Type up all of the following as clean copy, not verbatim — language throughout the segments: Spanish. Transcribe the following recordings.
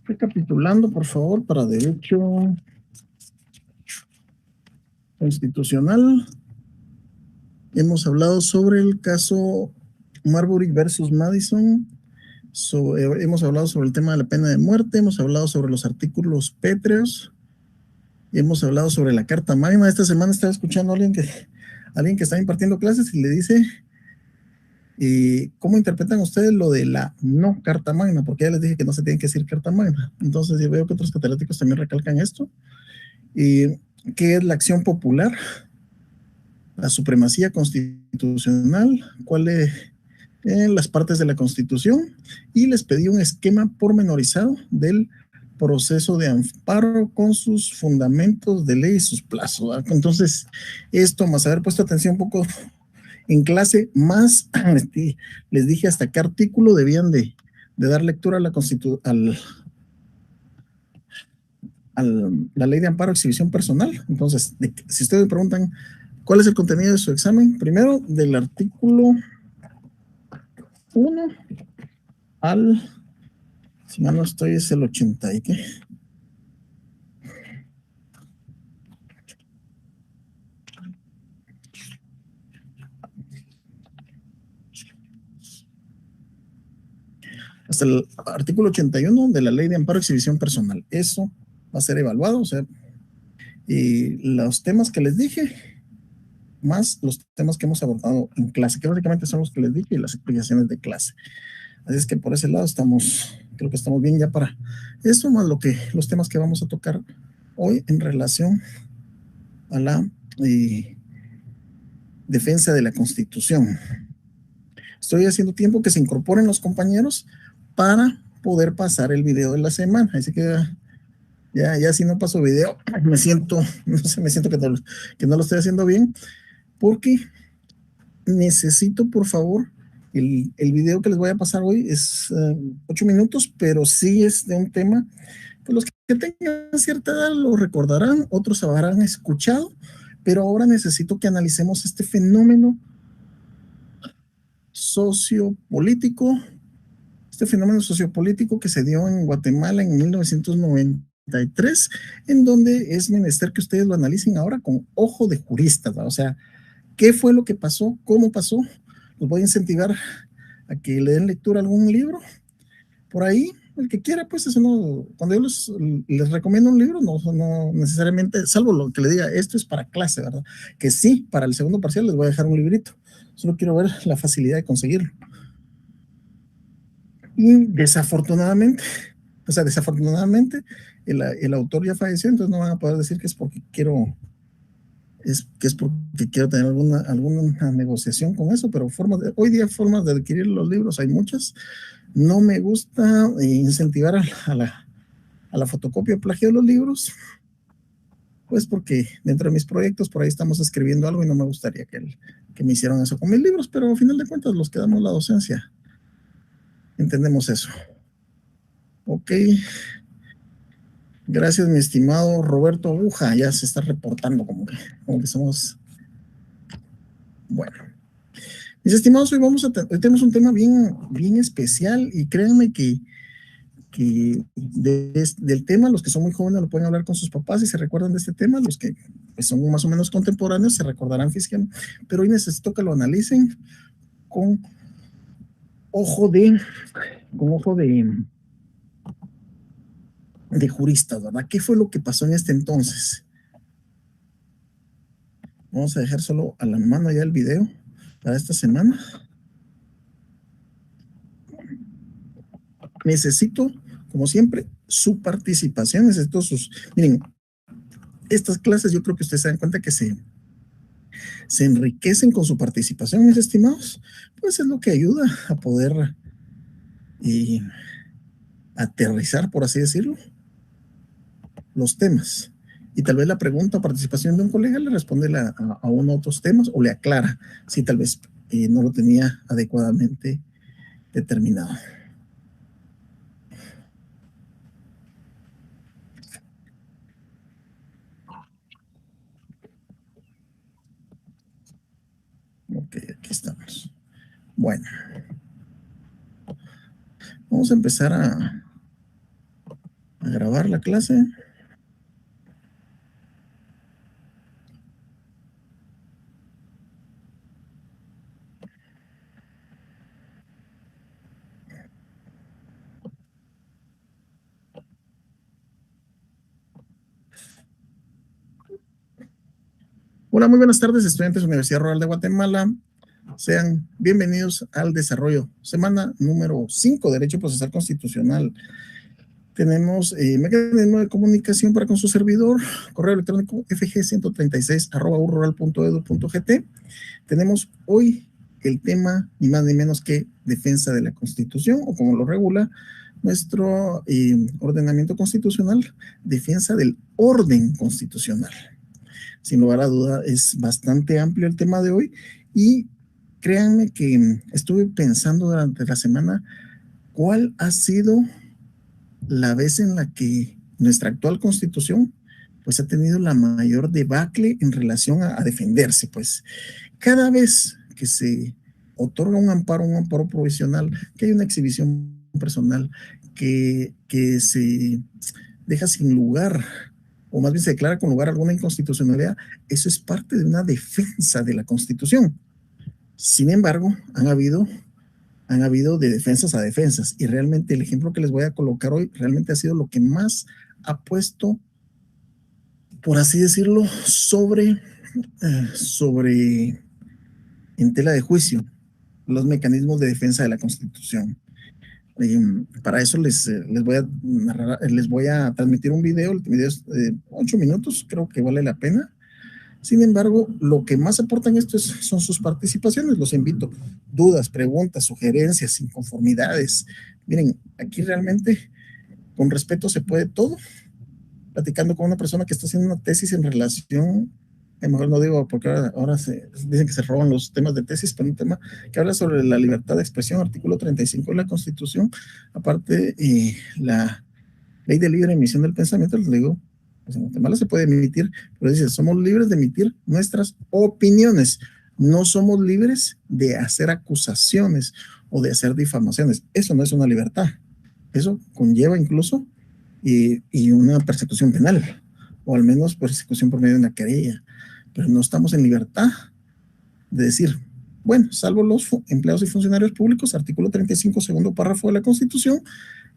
Recapitulando, por favor, para Derecho Constitucional. Hemos hablado sobre el caso Marbury versus Madison. Hemos hablado sobre el tema de la pena de muerte. Hemos hablado sobre los artículos pétreos. Y hemos hablado sobre la Carta Magna. Esta semana estaba escuchando a alguien que está impartiendo clases y le dice, ¿cómo interpretan ustedes lo de la no Carta Magna? Porque ya les dije que no se tiene que decir Carta Magna. Entonces yo veo que otros catedráticos también recalcan esto. ¿Qué es la acción popular? La supremacía constitucional, cuáles las partes de la Constitución, y les pedí un esquema pormenorizado del proceso de amparo con sus fundamentos de ley y sus plazos, ¿verdad? Entonces, esto más haber puesto atención un poco en clase, más les dije hasta qué artículo debían de dar lectura a la la ley de amparo exhibición personal. Entonces, si ustedes me preguntan ¿cuál es el contenido de su examen? Primero, del artículo 1 al, si mal no estoy, es el 80 y qué. Hasta el artículo 81 de la ley de amparo exhibición personal. Eso va a ser evaluado, o sea, y los temas que les dije, más los temas que hemos abordado en clase, que básicamente son los que les dije y las explicaciones de clase. Así es que por ese lado creo que estamos bien ya para eso, más los temas que vamos a tocar hoy en relación a la defensa de la Constitución. Estoy haciendo tiempo que se incorporen los compañeros para poder pasar el video de la semana. Así que ya si no paso video, me siento que no lo estoy haciendo bien, porque necesito, por favor, el video que les voy a pasar hoy es 8 minutos, pero sí es de un tema, pues los que tengan cierta edad lo recordarán, otros habrán escuchado, pero ahora necesito que analicemos este fenómeno sociopolítico que se dio en Guatemala en 1993, en donde es menester que ustedes lo analicen ahora con ojo de juristas, ¿no? O sea, ¿qué fue lo que pasó? ¿Cómo pasó? Los voy a incentivar a que le den lectura a algún libro por ahí, el que quiera, pues eso no, cuando yo les recomiendo un libro, no necesariamente, salvo lo que le diga, esto es para clase, ¿verdad? Que sí, para el segundo parcial les voy a dejar un librito, solo quiero ver la facilidad de conseguirlo. Y desafortunadamente, el autor ya falleció, entonces no van a poder decir que es porque quiero tener alguna negociación con eso, pero hoy día formas de adquirir los libros hay muchas. No me gusta incentivar a la fotocopia o plagio de los libros, pues porque dentro de mis proyectos por ahí estamos escribiendo algo y no me gustaría que me hicieran eso con mis libros, pero al final de cuentas los que damos la docencia entendemos eso. Ok. Gracias, mi estimado Roberto Aguja. Ya se está reportando como que somos. Bueno. Mis estimados, hoy tenemos un tema bien especial y créanme que del tema, los que son muy jóvenes lo pueden hablar con sus papás y se recuerdan de este tema, los que pues, son más o menos contemporáneos se recordarán físicamente, pero hoy necesito que lo analicen con ojo de juristas, ¿verdad? ¿Qué fue lo que pasó en este entonces? Vamos a dejar solo a la mano ya el video para esta semana. Necesito, como siempre, su participación, miren, estas clases yo creo que ustedes se dan cuenta que se enriquecen con su participación, mis estimados, pues es lo que ayuda a poder aterrizar, por así decirlo, los temas. Y tal vez la pregunta o participación de un colega le responde a uno de otros temas o le aclara si tal vez no lo tenía adecuadamente determinado. Ok, aquí estamos. Bueno, vamos a empezar grabar la clase. Hola, muy buenas tardes, estudiantes de la Universidad Rural de Guatemala. Sean bienvenidos al desarrollo. Semana número 5, Derecho Procesal Constitucional. Tenemos mecanismo de comunicación para con su servidor, correo electrónico fg136@urrural.edu.gt. Tenemos hoy el tema, ni más ni menos que defensa de la Constitución, o como lo regula nuestro ordenamiento constitucional, defensa del orden constitucional. Sin lugar a duda, es bastante amplio el tema de hoy y créanme que estuve pensando durante la semana cuál ha sido la vez en la que nuestra actual constitución pues ha tenido la mayor debacle en relación a defenderse. Pues cada vez que se otorga un amparo provisional, que hay una exhibición personal, que se deja sin lugar, o más bien se declara con lugar alguna inconstitucionalidad, eso es parte de una defensa de la Constitución. Sin embargo, han habido de defensas a defensas, y realmente el ejemplo que les voy a colocar hoy realmente ha sido lo que más ha puesto, por así decirlo, sobre en tela de juicio los mecanismos de defensa de la Constitución. Para eso les voy a transmitir un video. El video es 8 minutos, creo que vale la pena. Sin embargo, lo que más aportan esto son sus participaciones. Los invito. Dudas, preguntas, sugerencias, inconformidades. Miren, aquí realmente con respeto se puede todo. Platicando con una persona que está haciendo una tesis en relación, a lo mejor no digo porque ahora dicen que se roban los temas de tesis, pero un tema que habla sobre la libertad de expresión, artículo 35 de la Constitución, aparte la ley de libre emisión del pensamiento, les digo, pues en Guatemala se puede emitir, pero dice, somos libres de emitir nuestras opiniones, no somos libres de hacer acusaciones o de hacer difamaciones. Eso no es una libertad, eso conlleva incluso y una persecución penal, o al menos persecución por medio de una querella, pero no estamos en libertad de decir, bueno, salvo los empleados y funcionarios públicos, artículo 35, segundo párrafo de la Constitución,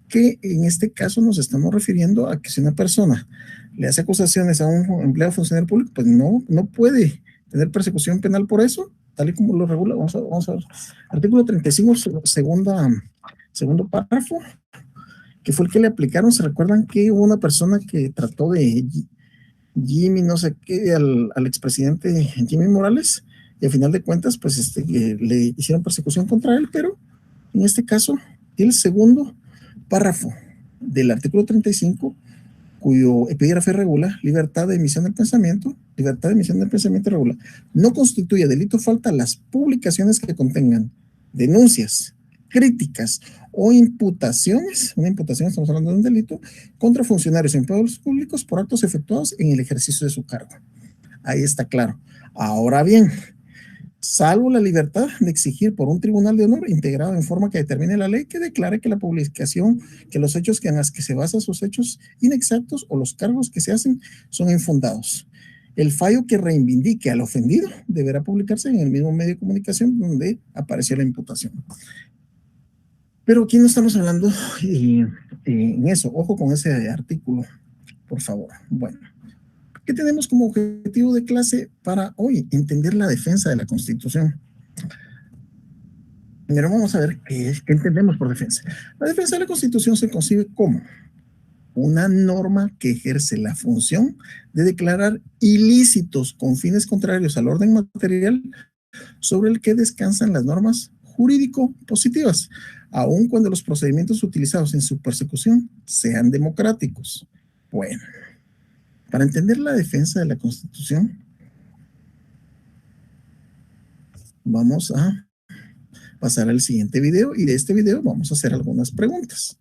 que en este caso nos estamos refiriendo a que si una persona le hace acusaciones a un empleado o funcionario público, pues no puede tener persecución penal por eso, tal y como lo regula. Vamos a ver. Artículo 35, segundo párrafo, que fue el que le aplicaron. ¿Se recuerdan que hubo una persona que trató de Jimmy, no sé qué, al expresidente Jimmy Morales? Y al final de cuentas, pues le hicieron persecución contra él, pero en este caso, el segundo párrafo del artículo 35, cuyo epígrafe regula libertad de emisión del pensamiento regula, no constituye delito falta las publicaciones que contengan denuncias, críticas o imputaciones, una imputación, estamos hablando de un delito, contra funcionarios y empleados públicos por actos efectuados en el ejercicio de su cargo. Ahí está claro. Ahora bien, salvo la libertad de exigir por un tribunal de honor integrado en forma que determine la ley que declare que la publicación, que los hechos en los que se basan sus hechos inexactos o los cargos que se hacen son infundados. El fallo que reivindique al ofendido deberá publicarse en el mismo medio de comunicación donde apareció la imputación. Pero aquí no estamos hablando en eso. Ojo con ese artículo, por favor. Bueno, ¿qué tenemos como objetivo de clase para hoy? Entender la defensa de la Constitución. Primero vamos a ver qué entendemos por defensa. La defensa de la Constitución se concibe como una norma que ejerce la función de declarar ilícitos con fines contrarios al orden material sobre el que descansan las normas jurídico-positivas, aun cuando los procedimientos utilizados en su persecución sean democráticos. Bueno, para entender la defensa de la Constitución, vamos a pasar al siguiente video, y de este video vamos a hacer algunas preguntas,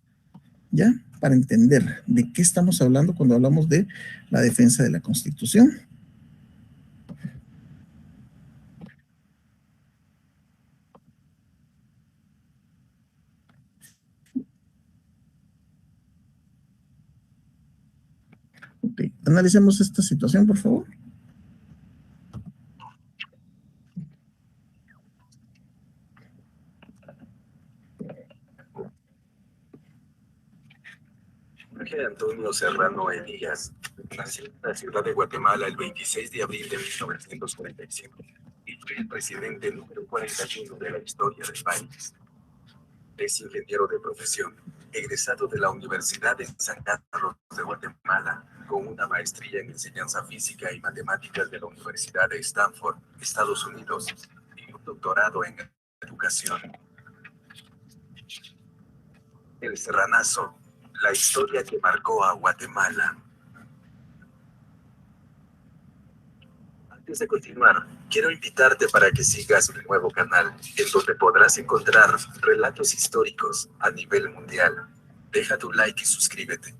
¿ya? Para entender de qué estamos hablando cuando hablamos de la defensa de la Constitución. analicemos esta situación, por favor. Jorge Antonio Serrano Elías nació en la ciudad de Guatemala el 26 de abril de 1945 y fue el presidente número 41 de la historia del país. Es ingeniero de profesión, egresado de la Universidad de San Carlos de Guatemala, con una maestría en enseñanza física y matemáticas de la Universidad de Stanford, Estados Unidos, y un doctorado en educación. El Serranazo, la historia que marcó a Guatemala. Antes de continuar, quiero invitarte para que sigas mi nuevo canal, en donde podrás encontrar relatos históricos a nivel mundial. Deja tu like y suscríbete.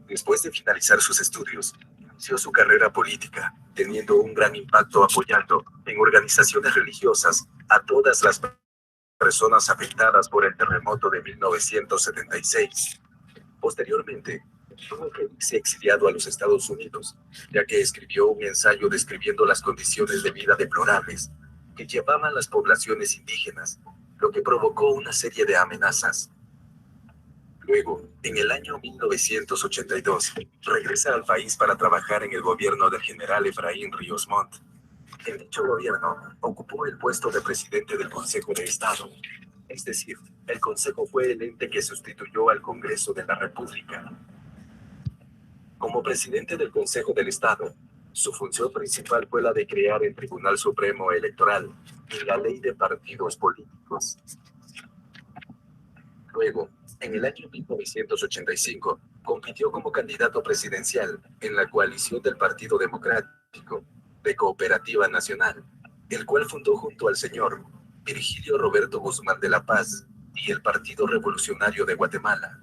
Después de finalizar sus estudios, inició su carrera política, teniendo un gran impacto apoyando en organizaciones religiosas a todas las personas afectadas por el terremoto de 1976. Posteriormente, tuvo que irse exiliado a los Estados Unidos, ya que escribió un ensayo describiendo las condiciones de vida deplorables que llevaban las poblaciones indígenas, lo que provocó una serie de amenazas. Luego, en el año 1982, regresa al país para trabajar en el gobierno del general Efraín Ríos Montt. En dicho gobierno, ocupó el puesto de presidente del Consejo de Estado. Es decir, el Consejo fue el ente que sustituyó al Congreso de la República. Como presidente del Consejo del Estado, su función principal fue la de crear el Tribunal Supremo Electoral y la Ley de Partidos Políticos. Luego, en el año 1985, compitió como candidato presidencial en la coalición del Partido Democrático de Cooperativa Nacional, el cual fundó junto al señor Virgilio Roberto Guzmán de la Paz y el Partido Revolucionario de Guatemala.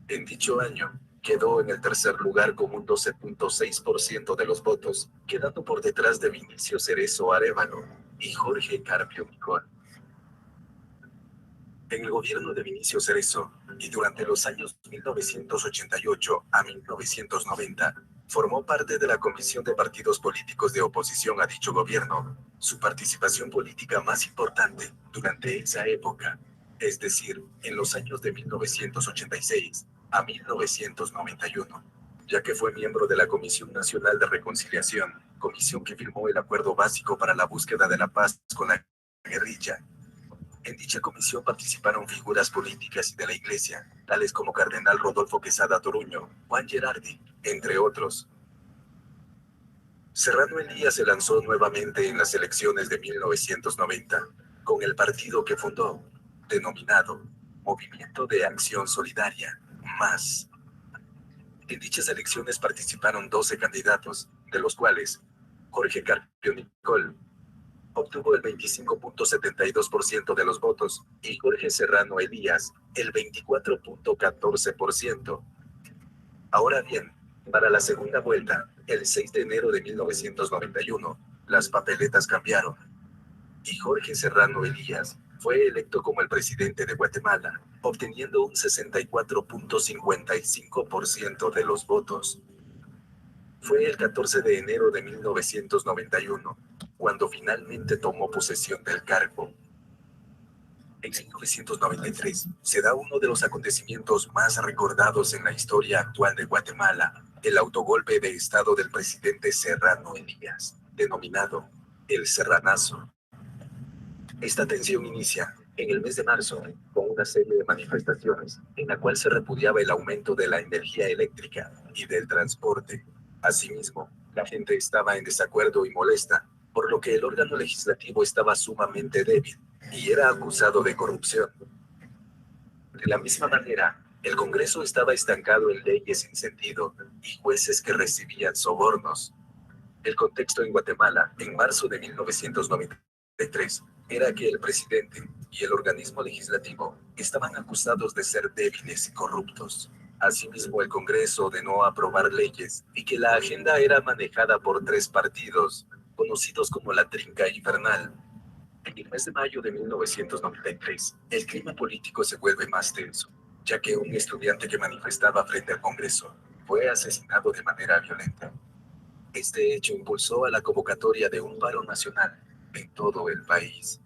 En dicho año, quedó en el tercer lugar con un 12.6% de los votos, quedando por detrás de Vinicio Cerezo Arévalo y Jorge Carpio Micol. En el gobierno de Vinicio Cerezo, y durante los años 1988 a 1990, formó parte de la Comisión de Partidos Políticos de Oposición a dicho gobierno, su participación política más importante durante esa época, es decir, en los años de 1986 a 1991, ya que fue miembro de la Comisión Nacional de Reconciliación, comisión que firmó el acuerdo básico para la búsqueda de la paz con la guerrilla. En dicha comisión participaron figuras políticas y de la Iglesia, tales como Cardenal Rodolfo Quesada Toruño, Juan Gerardi, entre otros. Serrano Elías se lanzó nuevamente en las elecciones de 1990, con el partido que fundó, denominado Movimiento de Acción Solidaria, MAS. En dichas elecciones participaron 12 candidatos, de los cuales Jorge Carpio Micol obtuvo el 25.72% de los votos, y Jorge Serrano Elías, el 24.14%. Ahora bien, para la segunda vuelta, el 6 de enero de 1991, las papeletas cambiaron, y Jorge Serrano Elías fue electo como el presidente de Guatemala, obteniendo un 64.55% de los votos. Fue el 14 de enero de 1991, cuando finalmente tomó posesión del cargo. En 1993, se da uno de los acontecimientos más recordados en la historia actual de Guatemala, el autogolpe de estado del presidente Serrano Elías, denominado el Serranazo. Esta tensión inicia, en el mes de marzo, con una serie de manifestaciones, en la cual se repudiaba el aumento de la energía eléctrica y del transporte. Asimismo, la gente estaba en desacuerdo y molesta, por lo que el órgano legislativo estaba sumamente débil, y era acusado de corrupción. De la misma manera, el Congreso estaba estancado en leyes sin sentido, y jueces que recibían sobornos. El contexto en Guatemala, en marzo de 1993, era que el presidente y el organismo legislativo estaban acusados de ser débiles y corruptos. Asimismo, el Congreso ordenó aprobar leyes y que la agenda era manejada por 3 partidos, conocidos como la Trinca Infernal. En el mes de mayo de 1993, el clima político se vuelve más tenso, ya que un estudiante que manifestaba frente al Congreso fue asesinado de manera violenta. Este hecho impulsó a la convocatoria de un paro nacional en todo el país.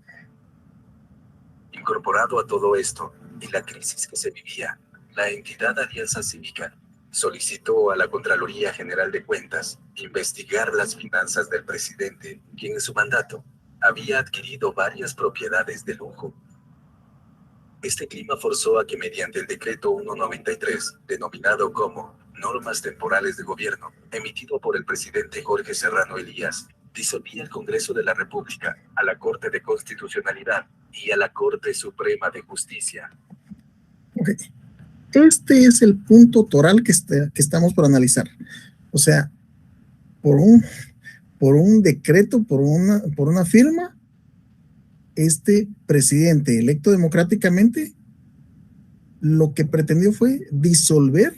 Incorporado a todo esto y la crisis que se vivía, la entidad Alianza Cívica solicitó a la Contraloría General de Cuentas investigar las finanzas del presidente, quien en su mandato había adquirido varias propiedades de lujo. Este clima forzó a que mediante el decreto 193, denominado como Normas Temporales de Gobierno, emitido por el presidente Jorge Serrano Elías, disolvía el Congreso de la República, a la Corte de Constitucionalidad y a la Corte Suprema de Justicia. Okay. Este es el punto toral que estamos por analizar. O sea, por un decreto, por una firma, este presidente electo democráticamente lo que pretendió fue disolver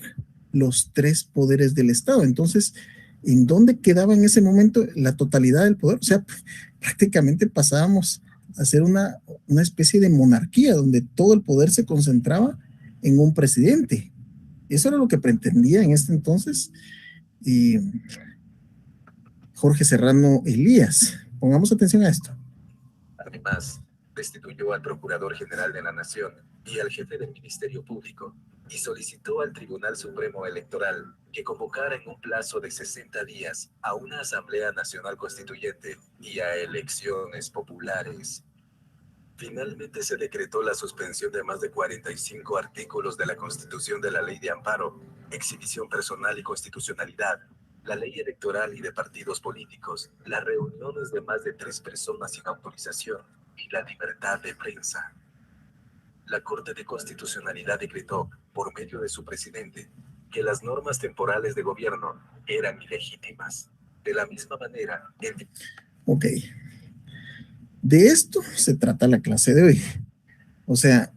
los tres poderes del Estado. Entonces, ¿en dónde quedaba en ese momento la totalidad del poder? O sea, prácticamente pasábamos a ser una especie de monarquía donde todo el poder se concentraba en un presidente. Eso era lo que pretendía en este entonces y Jorge Serrano Elías. Pongamos atención a esto. Además, destituyó al Procurador General de la Nación y al jefe del Ministerio Público, y solicitó al Tribunal Supremo Electoral que convocara en un plazo de 60 días a una Asamblea Nacional Constituyente y a elecciones populares. Finalmente se decretó la suspensión de más de 45 artículos de la Constitución de la Ley de Amparo, Exhibición Personal y Constitucionalidad, la Ley Electoral y de Partidos Políticos, las reuniones de más de 3 personas sin autorización y la libertad de prensa. La Corte de Constitucionalidad decretó, por medio de su presidente, que las normas temporales de gobierno eran ilegítimas. De la misma manera, Ok. De esto se trata la clase de hoy. O sea,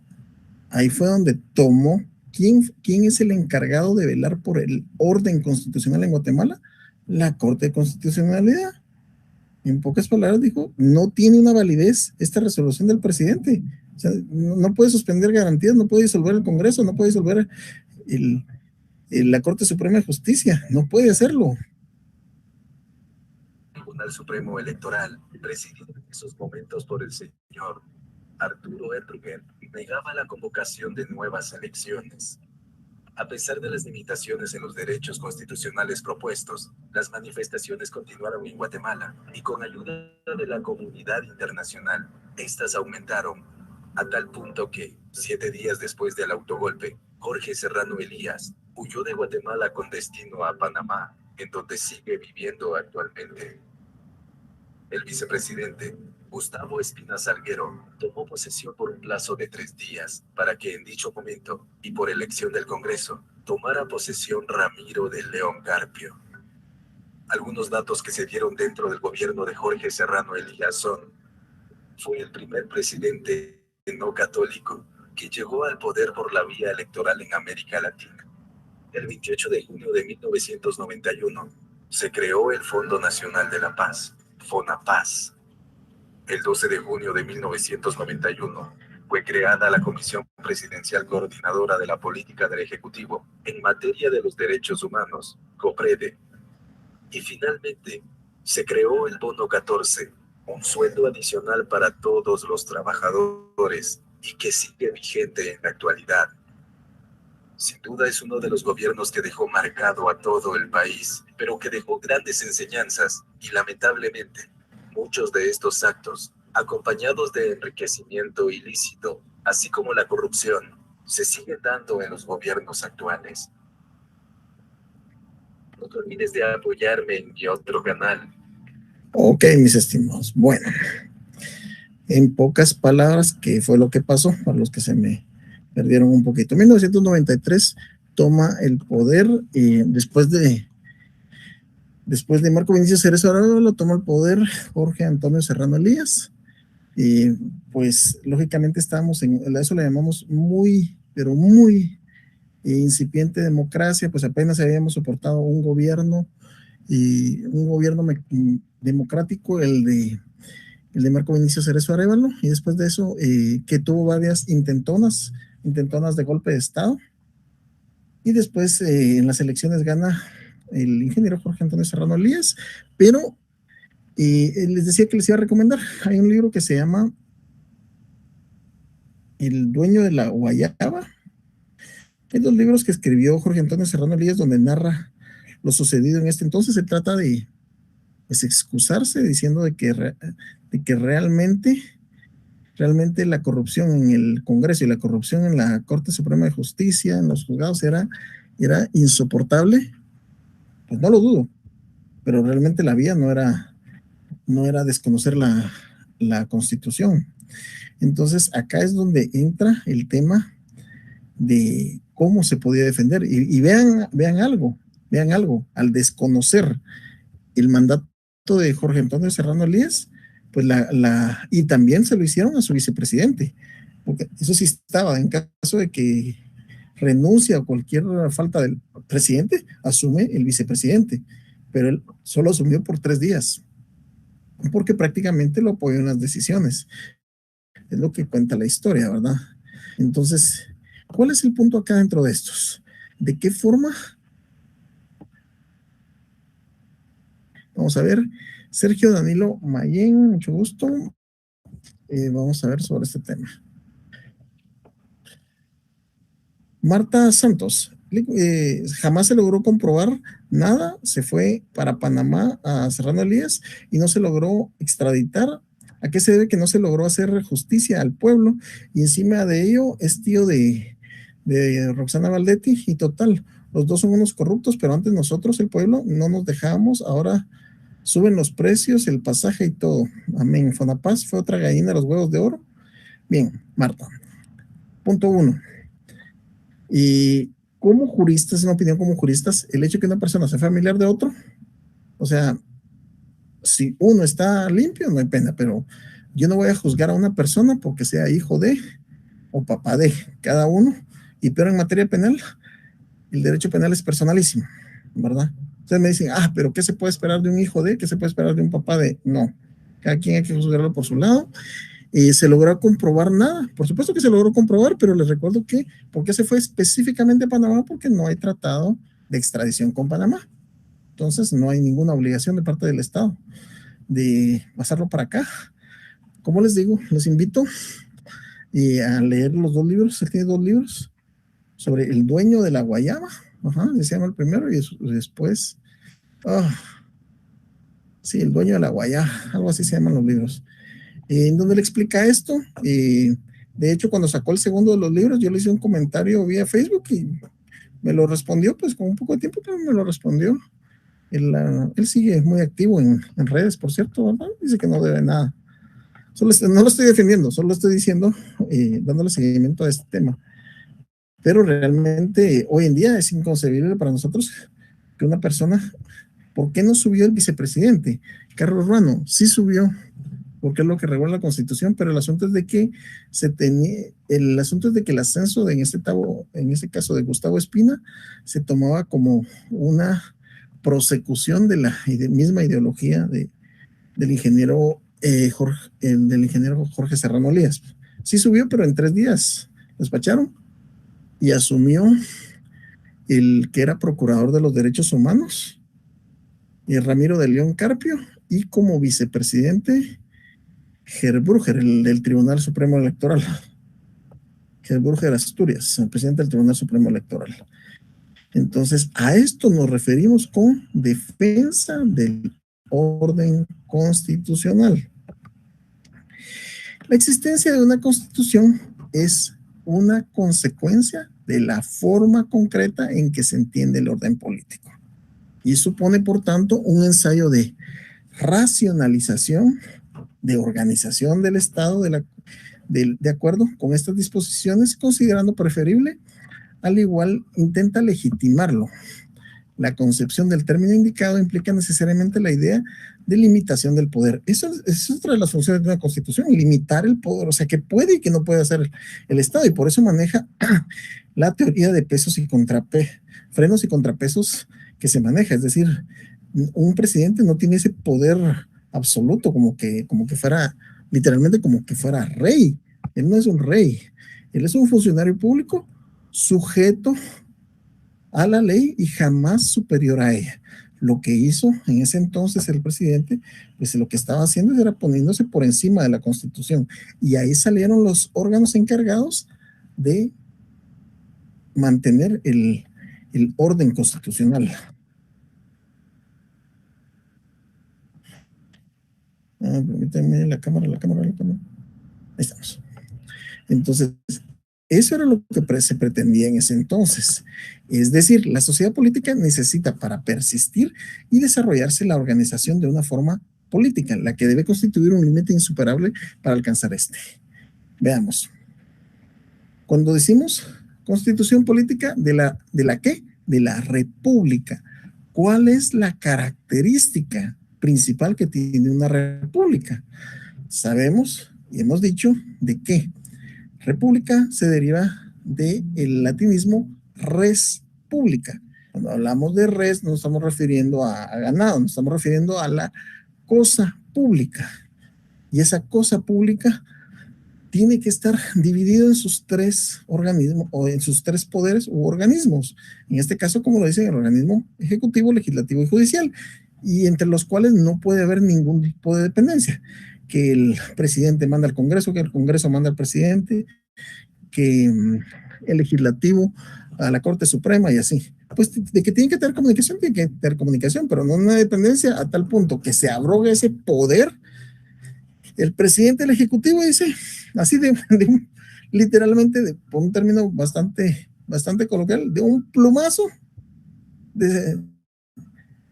ahí fue donde tomó quién es el encargado de velar por el orden constitucional en Guatemala, la Corte de Constitucionalidad. En pocas palabras dijo, no tiene una validez esta resolución del presidente. O sea, no puede suspender garantías, no puede disolver el Congreso, no puede disolver la Corte Suprema de Justicia, no puede hacerlo. El Tribunal Supremo Electoral, presidido en esos momentos por el señor Arturo Ertruger, negaba la convocación de nuevas elecciones. A pesar de las limitaciones en los derechos constitucionales propuestos, las manifestaciones continuaron en Guatemala, y con ayuda de la comunidad internacional, estas aumentaron, a tal punto que, 7 días después del autogolpe, Jorge Serrano Elías huyó de Guatemala con destino a Panamá, en donde sigue viviendo actualmente. El vicepresidente, Gustavo Espina Salguero, tomó posesión por un plazo de 3 días, para que en dicho momento, y por elección del Congreso, tomara posesión Ramiro de León Carpio. Algunos datos que se dieron dentro del gobierno de Jorge Serrano Elías son: fue el primer presidente no católico que llegó al poder por la vía electoral en América Latina. El 28 de junio de 1991, se creó el Fondo Nacional de la Paz, FONAPAZ. El 12 de junio de 1991, fue creada la Comisión Presidencial Coordinadora de la Política del Ejecutivo en materia de los derechos humanos, COPREDE. Y finalmente, se creó el Bono 14, un sueldo adicional para todos los trabajadores, y que sigue vigente en la actualidad. Sin duda es uno de los gobiernos que dejó marcado a todo el país, pero que dejó grandes enseñanzas, y lamentablemente, muchos de estos actos, acompañados de enriquecimiento ilícito, así como la corrupción, se siguen dando en los gobiernos actuales. No te olvides de apoyarme en mi otro canal. Ok, mis estimados. Bueno, en pocas palabras, ¿qué fue lo que pasó? Para los que se me perdieron un poquito. En 1993 toma el poder después de Marco Vinicius Cerezo Arevalo, toma el poder Jorge Antonio Serrano Elías. Y pues lógicamente estábamos a eso le llamamos muy, pero muy incipiente democracia, pues apenas habíamos soportado un gobierno democrático, el el de Marco Vinicio Cerezo Arévalo, y después de eso, que tuvo varias intentonas de golpe de Estado, y después en las elecciones gana el ingeniero Jorge Antonio Serrano Elías, pero les decía que les iba a recomendar, hay un libro que se llama El dueño de la guayaba. Hay dos libros que escribió Jorge Antonio Serrano Elías donde narra lo sucedido en este entonces. Se trata de excusarse diciendo de que realmente la corrupción en el Congreso y la corrupción en la Corte Suprema de Justicia, en los juzgados, era insoportable. Pues no lo dudo, pero realmente la vía no era desconocer la Constitución. Entonces acá es donde entra el tema de cómo se podía defender. Y vean algo, al desconocer el mandato de Jorge Antonio Serrano Elías, pues y también se lo hicieron a su vicepresidente, porque eso sí estaba, en caso de que renuncia o cualquier falta del presidente, asume el vicepresidente, pero él solo asumió por 3 días, porque prácticamente lo apoyó en las decisiones. Es lo que cuenta la historia, ¿verdad? Entonces, ¿cuál es el punto acá dentro de estos? ¿De qué forma? Vamos a ver. Sergio Danilo Mayén, mucho gusto. Vamos a ver sobre este tema. Marta Santos, jamás se logró comprobar nada, se fue para Panamá a Serrano Elías y no se logró extraditar. ¿A qué se debe que no se logró hacer justicia al pueblo? Y encima de ello es tío de Roxana Valdetti, y total, los dos son unos corruptos, pero antes nosotros, el pueblo, no nos dejábamos, ahora suben los precios, el pasaje y todo. Amén. Fonapaz fue otra gallina de los huevos de oro. Bien, Marta. Punto 1. Y como juristas, una opinión como juristas, el hecho de que una persona sea familiar de otro, o sea, si uno está limpio, no hay pena, pero yo no voy a juzgar a una persona porque sea hijo de o papá de cada uno, pero en materia penal, el derecho penal es personalísimo, ¿verdad? Ustedes me dicen, pero ¿qué se puede esperar de un hijo de? ¿Qué se puede esperar de un papá de? No, cada quien hay que juzgarlo por su lado. ¿Se logró comprobar nada? Por supuesto que se logró comprobar, pero les recuerdo que, ¿por qué se fue específicamente a Panamá? Porque no hay tratado de extradición con Panamá. Entonces no hay ninguna obligación de parte del Estado de pasarlo para acá. Como les digo, les invito a leer los 2 libros. Él tiene 2 libros sobre el dueño de la guayaba. Se llama el primero, y después sí, el dueño de la guayaba, algo así se llaman los libros, en donde le explica esto. De hecho, cuando sacó el segundo de los libros, yo le hice un comentario vía Facebook y me lo respondió, pues con un poco de tiempo, pero me lo respondió. Él sigue muy activo en redes, por cierto, ¿verdad? Dice que no debe nada. No lo estoy defendiendo, solo estoy diciendo, dándole seguimiento a este tema. Pero realmente hoy en día es inconcebible para nosotros que una persona, ¿por qué no subió el vicepresidente? Carlos Ruano sí subió, porque es lo que regula la Constitución, pero el asunto es de que el ascenso en este caso de Gustavo Espina se tomaba como una prosecución de la misma ideología del ingeniero Jorge Serrano Elías. Sí subió, pero en 3 días despacharon y asumió el que era procurador de los derechos humanos, Ramiro de León Carpio, y como vicepresidente Gerbrugger, del Tribunal Supremo Electoral. Gerbrugger Asturias, el presidente del Tribunal Supremo Electoral. Entonces, a esto nos referimos con defensa del orden constitucional. La existencia de una constitución es una consecuencia de la forma concreta en que se entiende el orden político y supone, por tanto, un ensayo de racionalización, de organización del Estado de acuerdo con estas disposiciones, considerando preferible, al igual intenta legitimarlo. La concepción del término indicado implica necesariamente la idea de limitación del poder. Eso es otra de las funciones de una constitución, limitar el poder, o sea, que puede y que no puede hacer el Estado, y por eso maneja la teoría de pesos y frenos y contrapesos que se maneja. Es decir, un presidente no tiene ese poder absoluto, como que fuera, literalmente como que fuera rey. Él no es un rey, él es un funcionario público sujeto a la ley y jamás superior a ella. Lo que hizo en ese entonces el presidente, pues lo que estaba haciendo era poniéndose por encima de la Constitución. Y ahí salieron los órganos encargados de mantener el orden constitucional. Permítanme la cámara. Ahí estamos. Entonces, eso era lo que se pretendía en ese entonces. Es decir, la sociedad política necesita para persistir y desarrollarse la organización de una forma política, la que debe constituir un límite insuperable para alcanzar este. Veamos. Cuando decimos constitución política, ¿de la qué? De la república. ¿Cuál es la característica principal que tiene una república? Sabemos y hemos dicho de qué. República se deriva del latinismo res pública. Cuando hablamos de res, no nos estamos refiriendo a ganado, nos estamos refiriendo a la cosa pública. Y esa cosa pública tiene que estar dividido en sus tres organismos o en sus tres poderes u organismos. En este caso, como lo dicen, el organismo ejecutivo, legislativo y judicial, y entre los cuales no puede haber ningún tipo de dependencia. Que el presidente manda al Congreso, que el Congreso manda al presidente, que el legislativo a la Corte Suprema y así. Pues de que tiene que tener comunicación, pero no una dependencia a tal punto que se abrogue ese poder. El presidente del Ejecutivo dice, así literalmente, por un término bastante coloquial, de un plumazo,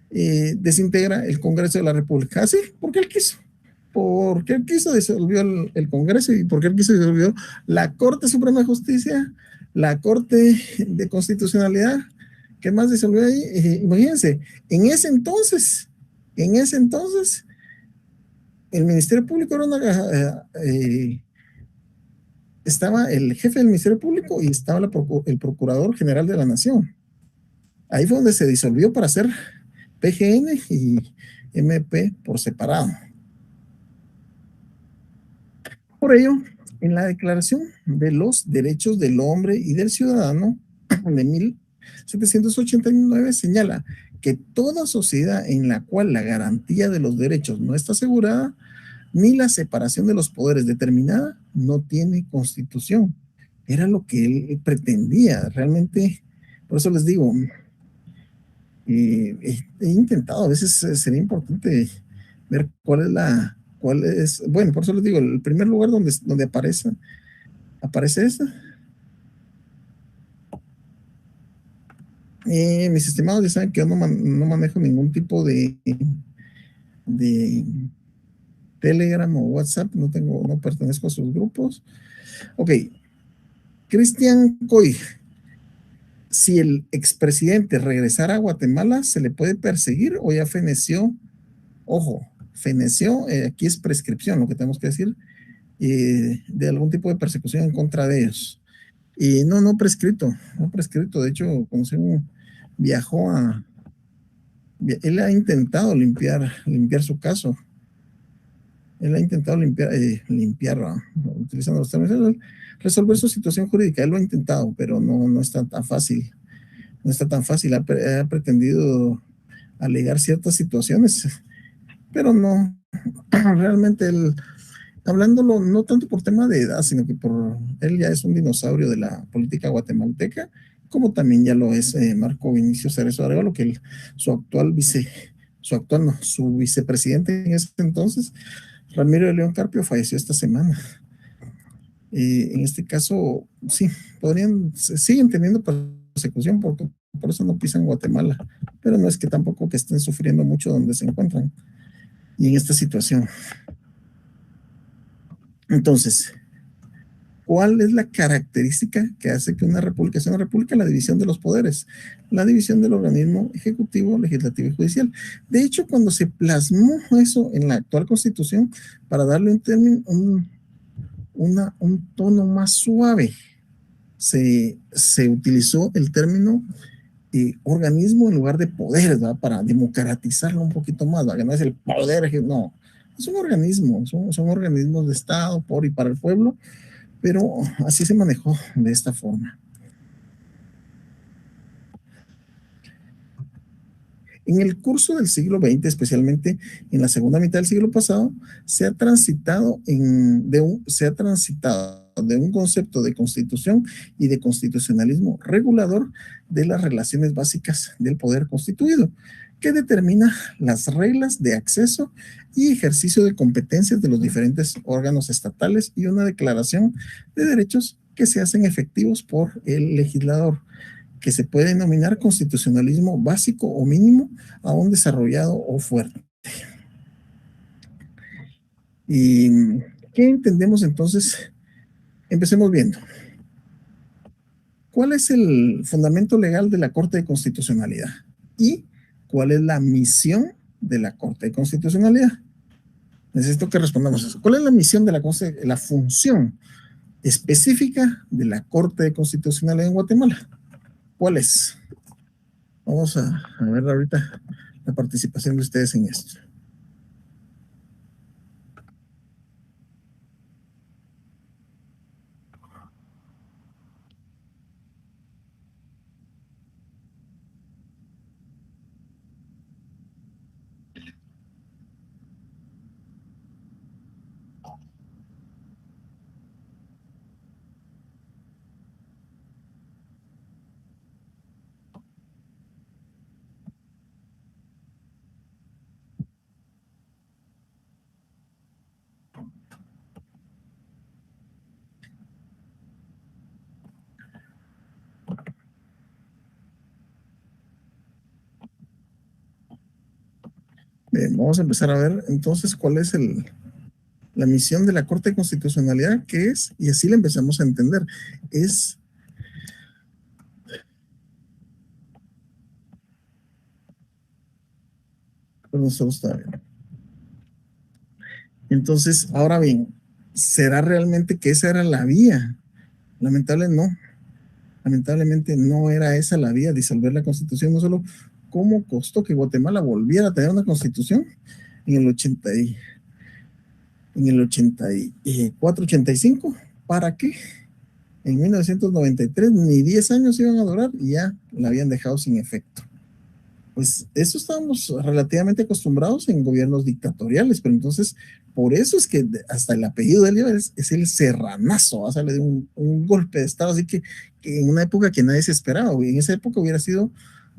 desintegra el Congreso de la República. Así, porque él quiso. Porque él quiso, disolvió el Congreso, y porque él quiso, disolvió la Corte Suprema de Justicia, la Corte de Constitucionalidad. ¿Qué más disolvió ahí? Imagínense, en ese entonces, el Ministerio Público era estaba el jefe del Ministerio Público y estaba el Procurador General de la Nación. Ahí fue donde se disolvió para hacer PGN y MP por separado. Por ello, en la Declaración de los Derechos del Hombre y del Ciudadano de 1789 señala que toda sociedad en la cual la garantía de los derechos no está asegurada, ni la separación de los poderes determinada, no tiene constitución. Era lo que él pretendía, realmente. Por eso les digo, he intentado, a veces sería importante ver cuál es, bueno, por eso les digo, el primer lugar donde aparece esta. Mis estimados ya saben que yo no manejo ningún tipo de Telegram o WhatsApp, no pertenezco a sus grupos. Ok, Cristian Coy, si el expresidente regresara a Guatemala, ¿se le puede perseguir o ya feneció? Ojo, feneció, aquí es prescripción, lo que tenemos que decir, de algún tipo de persecución en contra de ellos. Y no prescrito, de hecho, como se viajó él ha intentado limpiar su caso. Él ha intentado utilizando los términos, resolver su situación jurídica. Él lo ha intentado, pero no está tan fácil. No está tan fácil. Ha pretendido alegar ciertas situaciones, pero no. Realmente hablándolo no tanto por tema de edad, sino que él ya es un dinosaurio de la política guatemalteca, como también ya lo es Marco Vinicio Cerezo Arevalo, que su vicepresidente en ese entonces, Ramiro de León Carpio, falleció esta semana. En este caso, sí, siguen teniendo persecución porque por eso no pisan Guatemala, pero no es que tampoco que estén sufriendo mucho donde se encuentran y en esta situación. Entonces, ¿cuál es la característica que hace que una república sea una república? La división de los poderes, la división del organismo ejecutivo, legislativo y judicial. De hecho, cuando se plasmó eso en la actual Constitución, para darle un tono más suave, se utilizó el término organismo en lugar de poder, ¿verdad? Para democratizarlo un poquito más, ¿verdad? No es el poder, no. son organismos, son organismos de Estado por y para el pueblo, pero así se manejó de esta forma. En el curso del siglo XX, especialmente en la segunda mitad del siglo pasado, se ha transitado de un concepto de constitución y de constitucionalismo regulador de las relaciones básicas del poder constituido, que determina las reglas de acceso y ejercicio de competencias de los diferentes órganos estatales y una declaración de derechos que se hacen efectivos por el legislador, que se puede denominar constitucionalismo básico o mínimo, aún desarrollado o fuerte. ¿Y qué entendemos entonces? Empecemos viendo. ¿Cuál es el fundamento legal de la Corte de Constitucionalidad? ¿Y cuál es la misión de la Corte de Constitucionalidad? Necesito que respondamos eso. ¿Cuál es la misión de la función específica de la Corte de Constitucionalidad en Guatemala? ¿Cuál es? Vamos a ver ahorita la participación de ustedes en esto. Bien, vamos a empezar a ver entonces cuál es la misión de la Corte de Constitucionalidad, qué es, y así la empezamos a entender. Es está bien. Entonces, ahora bien, ¿será realmente que esa era la vía? Lamentablemente no era esa la vía, disolver la Constitución. No solo cómo costó que Guatemala volviera a tener una Constitución en el 84, 85, ¿para qué? En 1993 ni 10 años iban a durar y ya la habían dejado sin efecto. Pues eso estábamos relativamente acostumbrados en gobiernos dictatoriales, pero entonces por eso es que hasta el apellido de él es el Serranazo, o sea, le dio un golpe de estado, así que en una época que nadie se esperaba, en esa época hubiera sido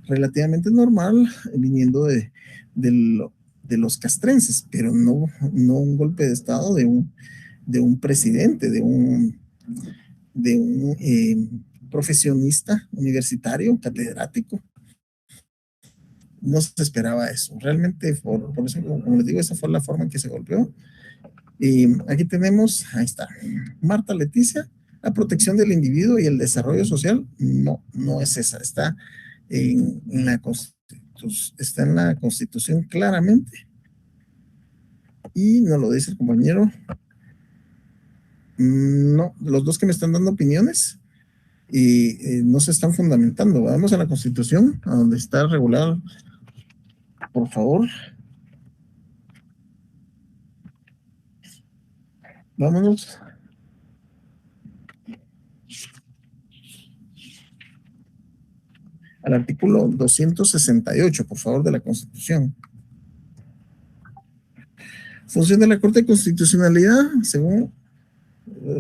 relativamente normal viniendo de los castrenses, pero no un golpe de estado de un presidente, de un profesionista universitario, catedrático. No se esperaba eso. Realmente, por eso, como les digo, esa fue la forma en que se golpeó. Y aquí tenemos, ahí está, Marta Leticia, la protección del individuo y el desarrollo social. No es esa. Está en la Constitución claramente. Y nos lo dice el compañero. No, los dos que me están dando opiniones y no se están fundamentando. Vamos a la Constitución, a donde está regulado. Por favor. Vámonos. Al artículo 268, por favor, de la Constitución. Función de la Corte de Constitucionalidad, según,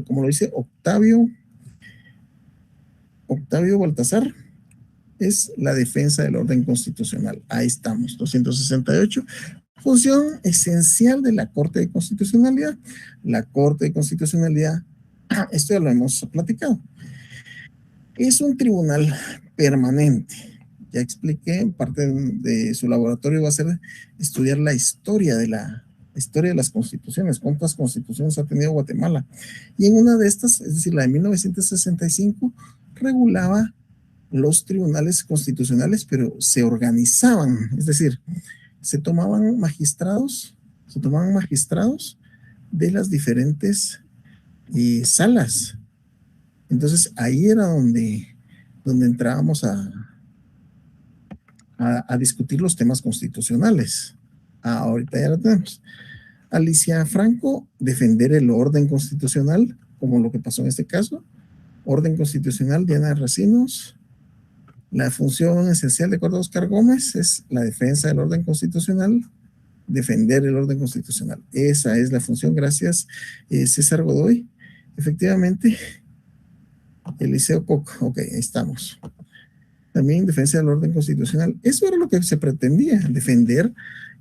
como lo dice Octavio Baltasar, es la defensa del orden constitucional. Ahí estamos, 268. Función esencial de la Corte de Constitucionalidad. La Corte de Constitucionalidad, esto ya lo hemos platicado, es un tribunal permanente. Ya expliqué, parte de su laboratorio va a ser estudiar la historia de las constituciones, cuántas constituciones ha tenido Guatemala. Y en una de estas, es decir, la de 1965, regulaba los tribunales constitucionales, pero se organizaban, es decir, se tomaban magistrados de las diferentes salas. Entonces ahí era donde entrábamos a discutir los temas constitucionales. Ahorita ya lo tenemos. Alicia Franco, defender el orden constitucional, como lo que pasó en este caso. Orden constitucional, Diana Racinos. La función esencial, de acuerdo a Oscar Gómez, es la defensa del orden constitucional, defender el orden constitucional. Esa es la función, gracias César Godoy. Efectivamente, Eliseo Coco, ok, ahí estamos. También defensa del orden constitucional. Eso era lo que se pretendía, defender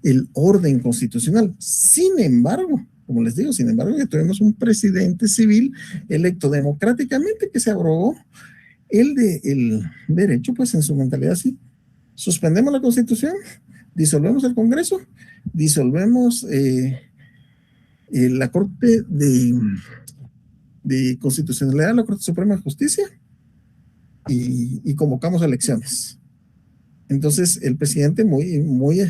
el orden constitucional. Sin embargo, como les digo, sin embargo, ya tuvimos un presidente civil electo democráticamente que se abrogó el derecho, pues en su mentalidad así. Suspendemos la Constitución, disolvemos el Congreso, disolvemos la Corte de Constitucionalidad, la Corte Suprema de Justicia, y convocamos elecciones. Entonces, el presidente muy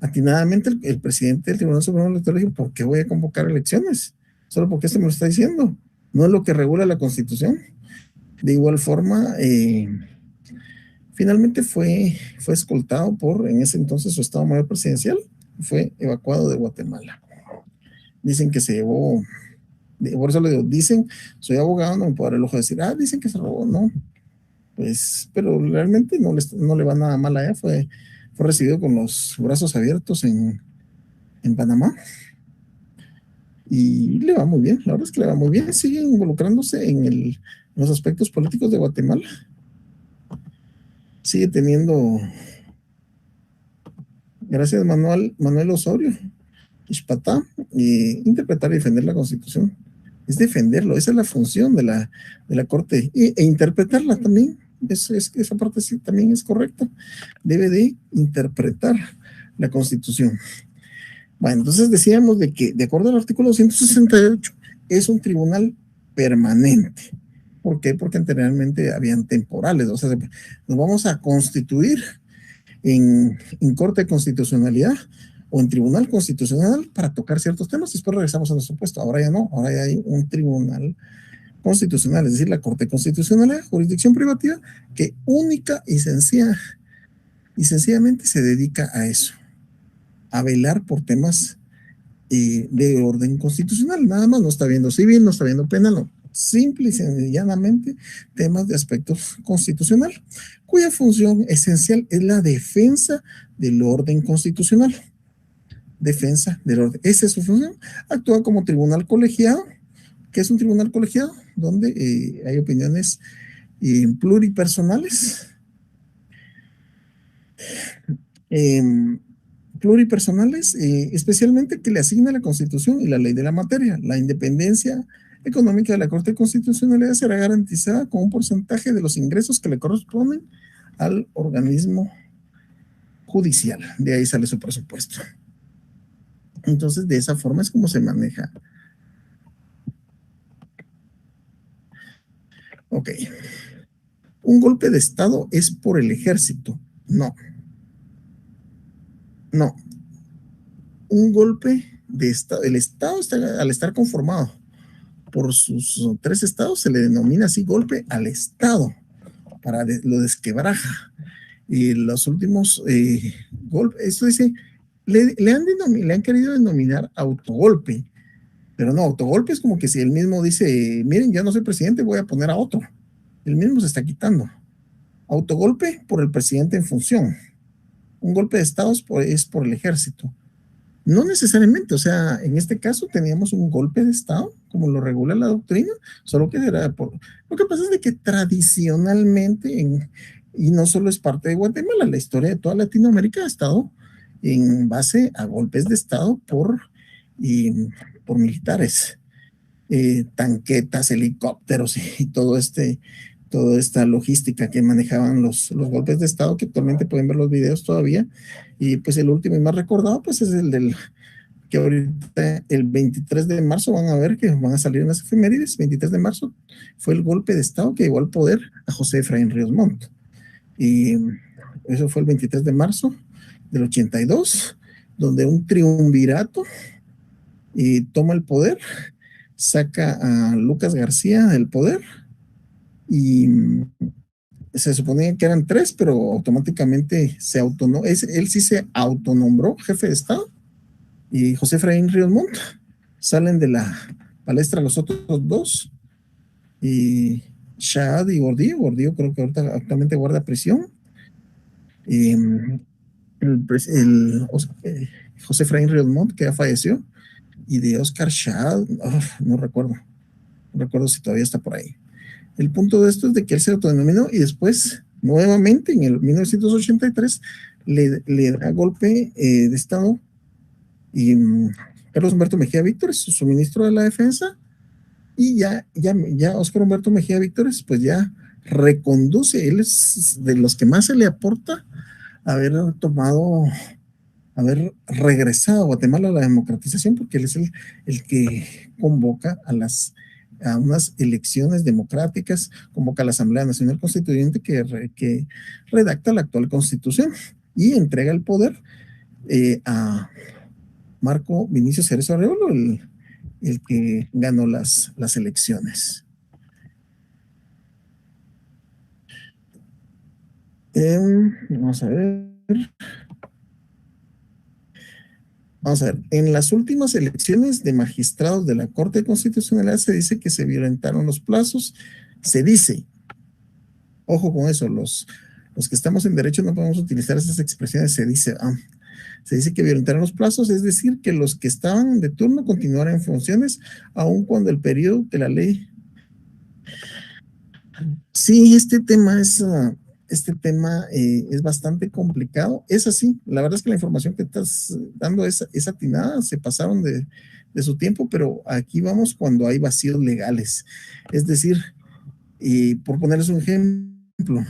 atinadamente, el presidente del Tribunal Supremo Electoral dijo, ¿por qué voy a convocar elecciones? Solo porque este me lo está diciendo. No es lo que regula la Constitución. De igual forma, finalmente fue escoltado por, en ese entonces, su Estado Mayor Presidencial, fue evacuado de Guatemala. Dicen que se llevó, por eso le digo, dicen, soy abogado, no me puedo dar el ojo de decir, dicen que se robó, no. Pues, pero realmente no le va nada mal allá, fue recibido con los brazos abiertos en Panamá. Y le va muy bien, la verdad es que le va muy bien, sigue involucrándose en los aspectos políticos de Guatemala. Sigue teniendo, gracias Manuel Osorio, Ixpatá, interpretar y defender la Constitución. Es defenderlo, esa es la función de la Corte, e interpretarla también. Esa parte sí también es correcta. Debe de interpretar la Constitución. Bueno, entonces decíamos de que, de acuerdo al artículo 268, es un tribunal permanente. ¿Por qué? Porque anteriormente habían temporales. O sea, nos vamos a constituir en Corte de Constitucionalidad o en Tribunal Constitucional para tocar ciertos temas y después regresamos a nuestro puesto. Ahora ya no, ahora ya hay un tribunal constitucional, es decir, la Corte Constitucional, jurisdicción privativa, que única y sencillamente se dedica a eso, a velar por temas de orden constitucional, nada más. No está viendo civil, no está viendo penal, no. Simple y sencillamente temas de aspectos constitucional, cuya función esencial es la defensa del orden constitucional. Defensa del orden, esa es su función. Actúa como tribunal colegiado. ¿Qué es un tribunal colegiado? Donde hay opiniones pluripersonales. Especialmente que le asigna la Constitución y la ley de la materia. La independencia económica de la Corte de Constitucionalidad será garantizada con un porcentaje de los ingresos que le corresponden al organismo judicial. De ahí sale su presupuesto. Entonces, de esa forma es como se maneja. Ok. ¿Un golpe de Estado es por el ejército? No. No. Un golpe de Estado, el Estado al estar conformado por sus 3 estados, se le denomina así golpe al Estado, lo desquebraja. Y los últimos golpes, esto dice, le han querido denominar autogolpe, pero no, autogolpe es como que si él mismo dice, miren, ya no soy presidente, voy a poner a otro. Él mismo se está quitando. Autogolpe por el presidente en función. Un golpe de Estado es por el ejército. No necesariamente, o sea, en este caso teníamos un golpe de Estado, como lo regula la doctrina, solo que era lo que pasa es de que tradicionalmente, y no solo es parte de Guatemala, la historia de toda Latinoamérica ha estado en base a golpes de Estado por militares, tanquetas, helicópteros y toda esta logística que manejaban los golpes de Estado, que actualmente pueden ver los videos todavía. Y pues el último y más recordado pues es el que ahorita el 23 de marzo van a ver que van a salir en las efemérides. 23 de marzo fue el golpe de Estado que llevó al poder a José Efraín Ríos Montt, y eso fue el 23 de marzo del 82, donde un triunvirato toma el poder, saca a Lucas García del poder, y se suponía que eran 3, pero automáticamente él sí se autonombró jefe de Estado, y José Efraín Ríos Montt. Salen de la palestra los otros dos, y Shahad y Gordillo creo que ahorita actualmente guarda prisión. Y José Efraín Ríos Montt, que ya falleció, y de Oscar Shahad, no recuerdo si todavía está por ahí. El punto de esto es de que él se autodenominó y después, nuevamente, en el 1983, le da golpe de Estado, y Carlos Humberto Mejía Víctor, su ministro de la Defensa, y ya Óscar Humberto Mejía Víctor, pues ya reconduce. Él es de los que más se le aporta haber regresado a Guatemala a la democratización, porque él es el que convoca a unas elecciones democráticas, convoca a la Asamblea Nacional Constituyente que redacta la actual Constitución y entrega el poder a Marco Vinicio Cerezo Arevalo, el que ganó las elecciones. Vamos a ver. En las últimas elecciones de magistrados de la Corte Constitucional se dice que se violentaron los plazos. Se dice, ojo con eso, los que estamos en derecho no podemos utilizar esas expresiones. Se dice que violentaron los plazos, es decir, que los que estaban de turno continuaron en funciones, aun cuando el periodo de la ley. Sí, este tema es bastante complicado. Es así, la verdad es que la información que estás dando es atinada, se pasaron de su tiempo, pero aquí vamos cuando hay vacíos legales. Es decir, por ponerles un ejemplo,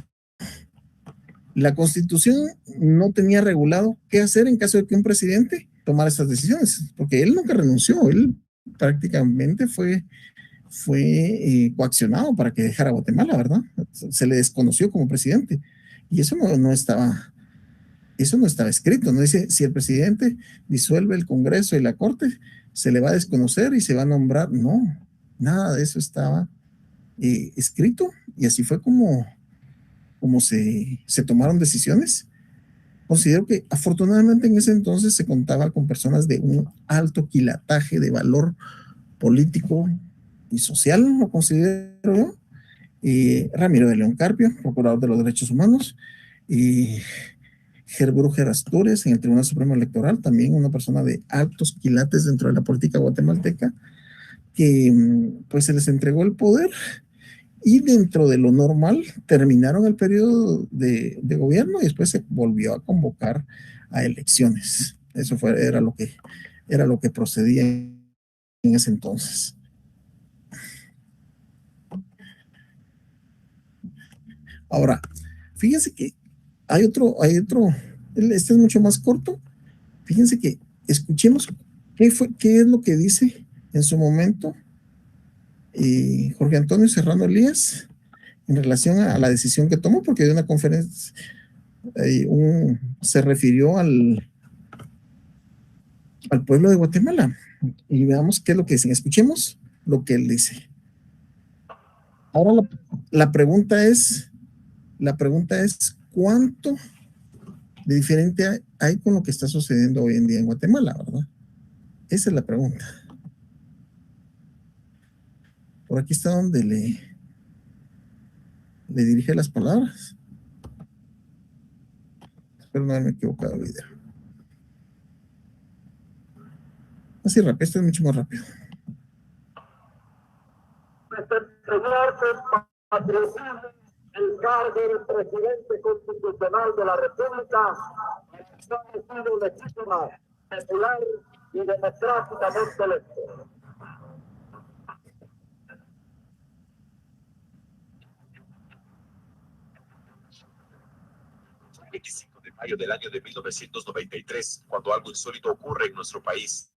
la Constitución no tenía regulado qué hacer en caso de que un presidente tomara estas decisiones, porque él nunca renunció, él prácticamente fue coaccionado para que dejara Guatemala, ¿verdad? Se le desconoció como presidente, y eso no estaba escrito. No dice, si el presidente disuelve el Congreso y la Corte, se le va a desconocer y se va a nombrar. No, nada de eso estaba escrito, y así fue como se tomaron decisiones. Considero que afortunadamente en ese entonces se contaba con personas de un alto quilataje de valor político y social, lo considero yo. Ramiro de León Carpio, procurador de los derechos humanos, y Gerbrujer Asturias en el Tribunal Supremo Electoral, también una persona de altos quilates dentro de la política guatemalteca, que pues se les entregó el poder, y dentro de lo normal terminaron el periodo de gobierno y después se volvió a convocar a elecciones. Eso era lo que procedía en ese entonces. Ahora, fíjense que hay otro, este es mucho más corto. Fíjense que escuchemos qué es lo que dice en su momento Jorge Antonio Serrano Elías en relación a la decisión que tomó, porque de una conferencia se refirió al pueblo de Guatemala. Y veamos qué es lo que dicen. Escuchemos lo que él dice. Ahora la pregunta es, ¿cuánto de diferente hay con lo que está sucediendo hoy en día en Guatemala, verdad? Esa es la pregunta. Por aquí está donde le dirige las palabras. Espero no haberme equivocado el video. Así rápido, esto es mucho más rápido. El cargo del presidente constitucional de la República ha sido legítima, popular y democráticamente electo. El 25 de mayo del año de 1993, cuando algo insólito ocurre en nuestro país.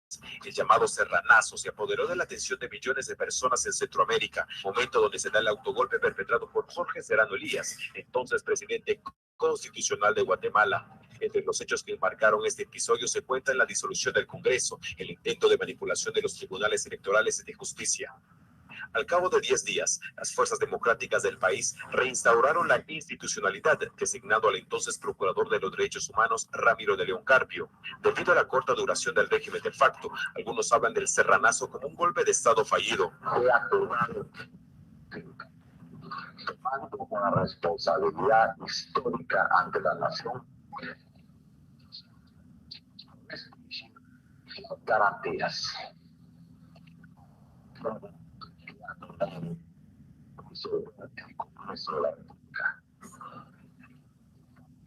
El llamado serranazo se apoderó de la atención de millones de personas en Centroamérica, momento donde se da el autogolpe perpetrado por Jorge Serrano Elías, entonces presidente constitucional de Guatemala. Entre los hechos que marcaron este episodio se cuentan la disolución del Congreso, el intento de manipulación de los tribunales electorales y de justicia. Al cabo de 10 días, las fuerzas democráticas del país reinstauraron la institucionalidad designado al entonces procurador de los derechos humanos, Ramiro de León Carpio. Debido a la corta duración del régimen de facto, algunos hablan del serranazo como un golpe de Estado fallido. Tomando una responsabilidad histórica ante la nación, garantías.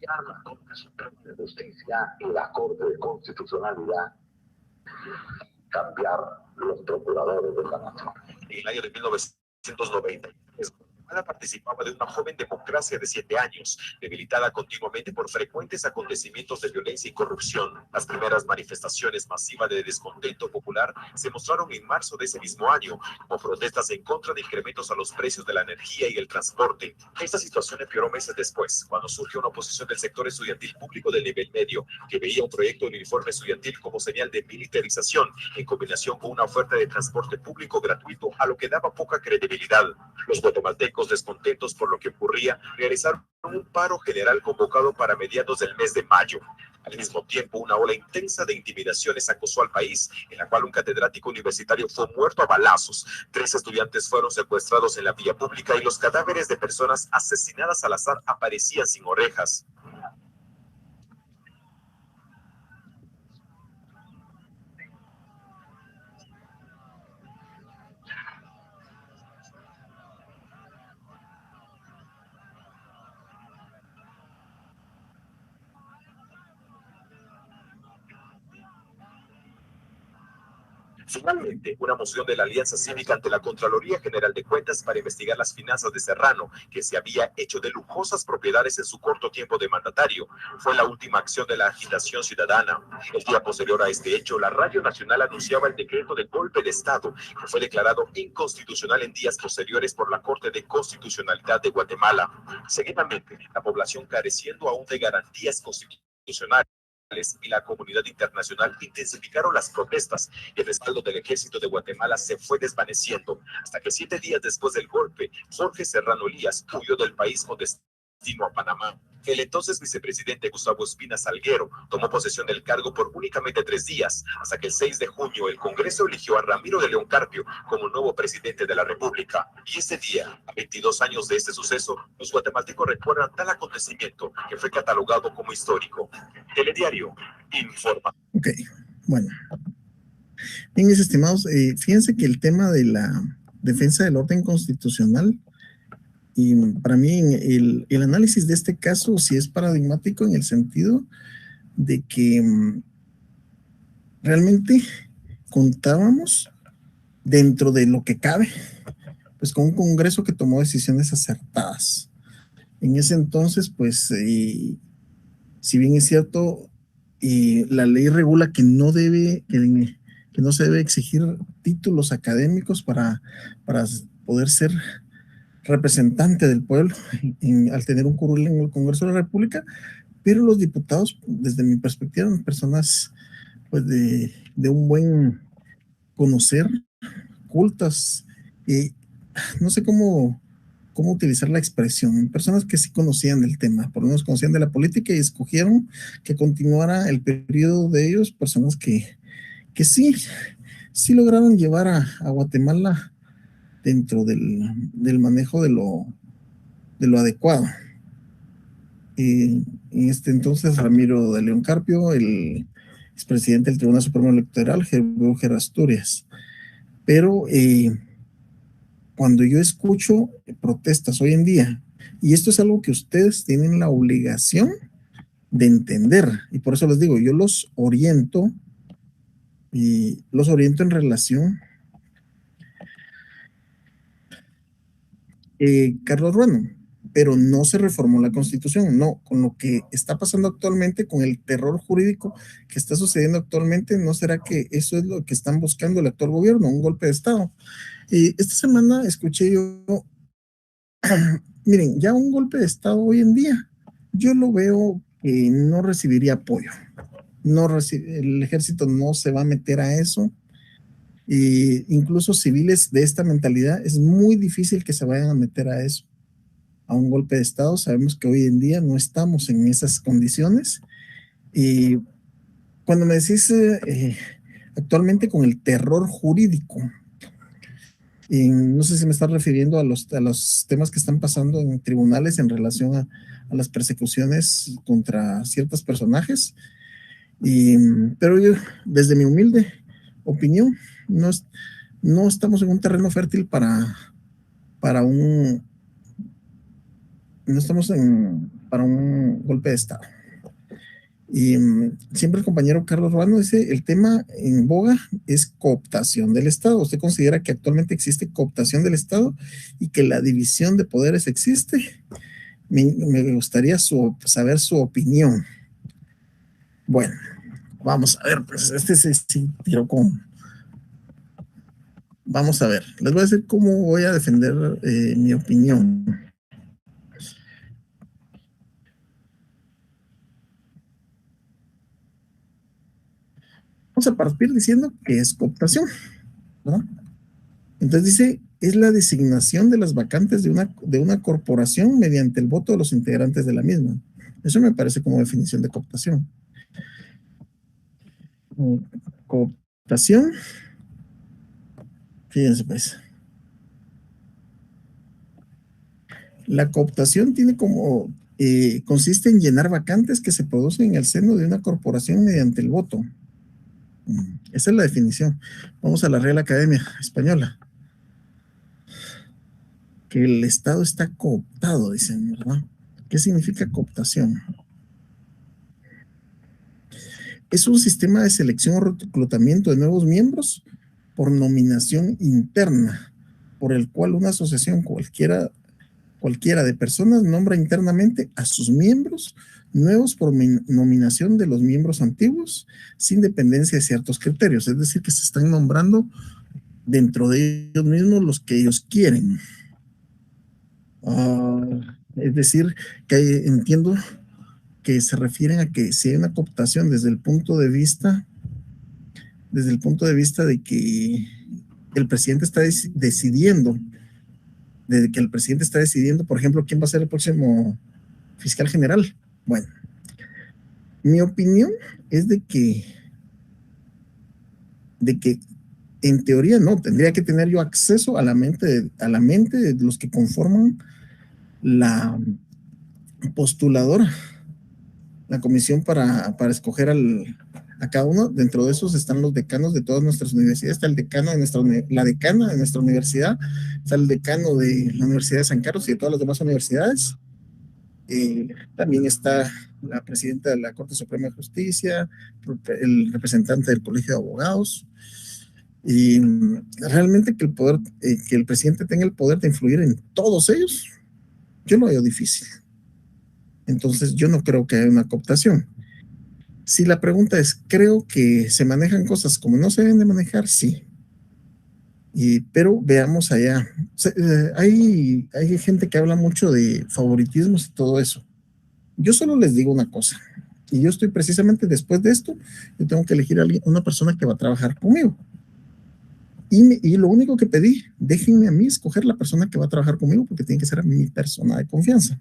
La Corte Suprema de Justicia y la Corte de Constitucionalidad cambiar los procuradores de la nación. En el año de 1990, Guatemala participaba de una joven democracia de 7 años, debilitada continuamente por frecuentes acontecimientos de violencia y corrupción. Las primeras manifestaciones masivas de descontento popular se mostraron en marzo de ese mismo año, como protestas en contra de incrementos a los precios de la energía y el transporte. Esta situación empeoró meses después, cuando surge una oposición del sector estudiantil público del nivel medio, que veía un proyecto de uniforme estudiantil como señal de militarización, en combinación con una oferta de transporte público gratuito, a lo que daba poca credibilidad. Los guatemaltecos, descontentos por lo que ocurría, realizaron un paro general convocado para mediados del mes de mayo. Al mismo tiempo, una ola intensa de intimidaciones acosó al país, en la cual un catedrático universitario fue muerto a balazos, 3 estudiantes fueron secuestrados en la vía pública y los cadáveres de personas asesinadas al azar aparecían sin orejas. Finalmente, una moción de la Alianza Cívica ante la Contraloría General de Cuentas para investigar las finanzas de Serrano, que se había hecho de lujosas propiedades en su corto tiempo de mandatario, fue la última acción de la agitación ciudadana. El día posterior a este hecho, la Radio Nacional anunciaba el decreto de golpe de Estado, que fue declarado inconstitucional en días posteriores por la Corte de Constitucionalidad de Guatemala. Seguidamente, la población, careciendo aún de garantías constitucionales, y la comunidad internacional intensificaron las protestas y el respaldo del ejército de Guatemala se fue desvaneciendo, hasta que 7 días después del golpe, Jorge Serrano Elías huyó del país con destino a Panamá. El entonces vicepresidente Gustavo Espina Salguero tomó posesión del cargo por únicamente 3 días, hasta que el 6 de junio el Congreso eligió a Ramiro de León Carpio como nuevo presidente de la República. Y ese día, a 22 años de este suceso, los guatemaltecos recuerdan tal acontecimiento que fue catalogado como histórico. Telediario informa. Ok, bueno. Bien, mis estimados, fíjense que el tema de la defensa del orden constitucional, y para mí el análisis de este caso sí es paradigmático en el sentido de que realmente contábamos, dentro de lo que cabe, pues con un Congreso que tomó decisiones acertadas. En ese entonces, pues, si bien es cierto, la ley regula que no se debe exigir títulos académicos para poder ser representante del pueblo al tener un curul en el Congreso de la República, pero los diputados, desde mi perspectiva, son personas pues de un buen conocer, cultas, y no sé cómo utilizar la expresión, personas que sí conocían del tema, por lo menos conocían de la política y escogieron que continuara el periodo de ellos, personas que sí lograron llevar a Guatemala dentro del manejo de lo adecuado. En este entonces, Ramiro de León Carpio, el expresidente del Tribunal Supremo Electoral, Gerber Asturias. Pero cuando yo escucho protestas hoy en día, y esto es algo que ustedes tienen la obligación de entender, y por eso les digo, yo los oriento en relación Carlos Ruano, pero no se reformó la Constitución, no, con lo que está pasando actualmente, con el terror jurídico que está sucediendo actualmente, ¿no será que eso es lo que están buscando el actual gobierno, un golpe de Estado? Esta semana escuché yo, miren, ya un golpe de Estado hoy en día, yo lo veo que no recibiría apoyo, el ejército no se va a meter a eso, Y incluso civiles de esta mentalidad es muy difícil que se vayan a meter a eso, a un golpe de Estado. Sabemos que hoy en día no estamos en esas condiciones. Y cuando me decís actualmente con el terror jurídico, y no sé si me estás refiriendo a los temas que están pasando en tribunales en relación a las persecuciones contra ciertos personajes, pero yo, desde mi humilde opinión, no, no estamos en un terreno fértil para un, no estamos para un golpe de Estado. Y siempre el compañero Carlos Ruano dice, el tema en boga es cooptación del Estado. ¿Usted considera que actualmente existe cooptación del Estado y que la división de poderes existe? Me gustaría saber su opinión. Bueno, vamos a ver, pues este se tiró con... Vamos a ver, les voy a decir cómo voy a defender mi opinión. Vamos a partir diciendo que es cooptación, ¿verdad? Entonces dice, es la designación de las vacantes de una corporación mediante el voto de los integrantes de la misma. Eso me parece como definición de cooptación. Cooptación, fíjense pues. La cooptación tiene como, consiste en llenar vacantes que se producen en el seno de una corporación mediante el voto. Esa es la definición. Vamos a la Real Academia Española. Que el Estado está cooptado, dicen, ¿verdad? ¿Qué significa cooptación? Es un sistema de selección o reclutamiento de nuevos miembros por nominación interna, por el cual una asociación cualquiera de personas nombra internamente a sus miembros nuevos por nominación de los miembros antiguos, sin dependencia de ciertos criterios. Es decir, que se están nombrando dentro de ellos mismos los que ellos quieren. Es decir, que entiendo que se refieren a que si hay una cooptación desde el punto de vista de que el presidente está decidiendo, por ejemplo, quién va a ser el próximo fiscal general. Bueno, mi opinión es de que en teoría no, tendría que tener yo acceso a la mente de los que conforman la postuladora, la comisión para escoger a cada uno. Dentro de esos están los decanos de todas nuestras universidades. Está el decano de la decana de nuestra universidad, está el decano de la Universidad de San Carlos y de todas las demás universidades. También está la presidenta de la Corte Suprema de Justicia, el representante del Colegio de Abogados. Y realmente que el presidente tenga el poder de influir en todos ellos, yo lo veo difícil. Entonces yo no creo que haya una cooptación. Si la pregunta es, ¿creo que se manejan cosas como no se deben de manejar? Sí. Pero veamos allá. Hay gente que habla mucho de favoritismos y todo eso. Yo solo les digo una cosa. Y yo estoy precisamente después de esto, yo tengo que elegir a una persona que va a trabajar conmigo. Y lo único que pedí, déjenme a mí escoger la persona que va a trabajar conmigo, porque tiene que ser mi persona de confianza.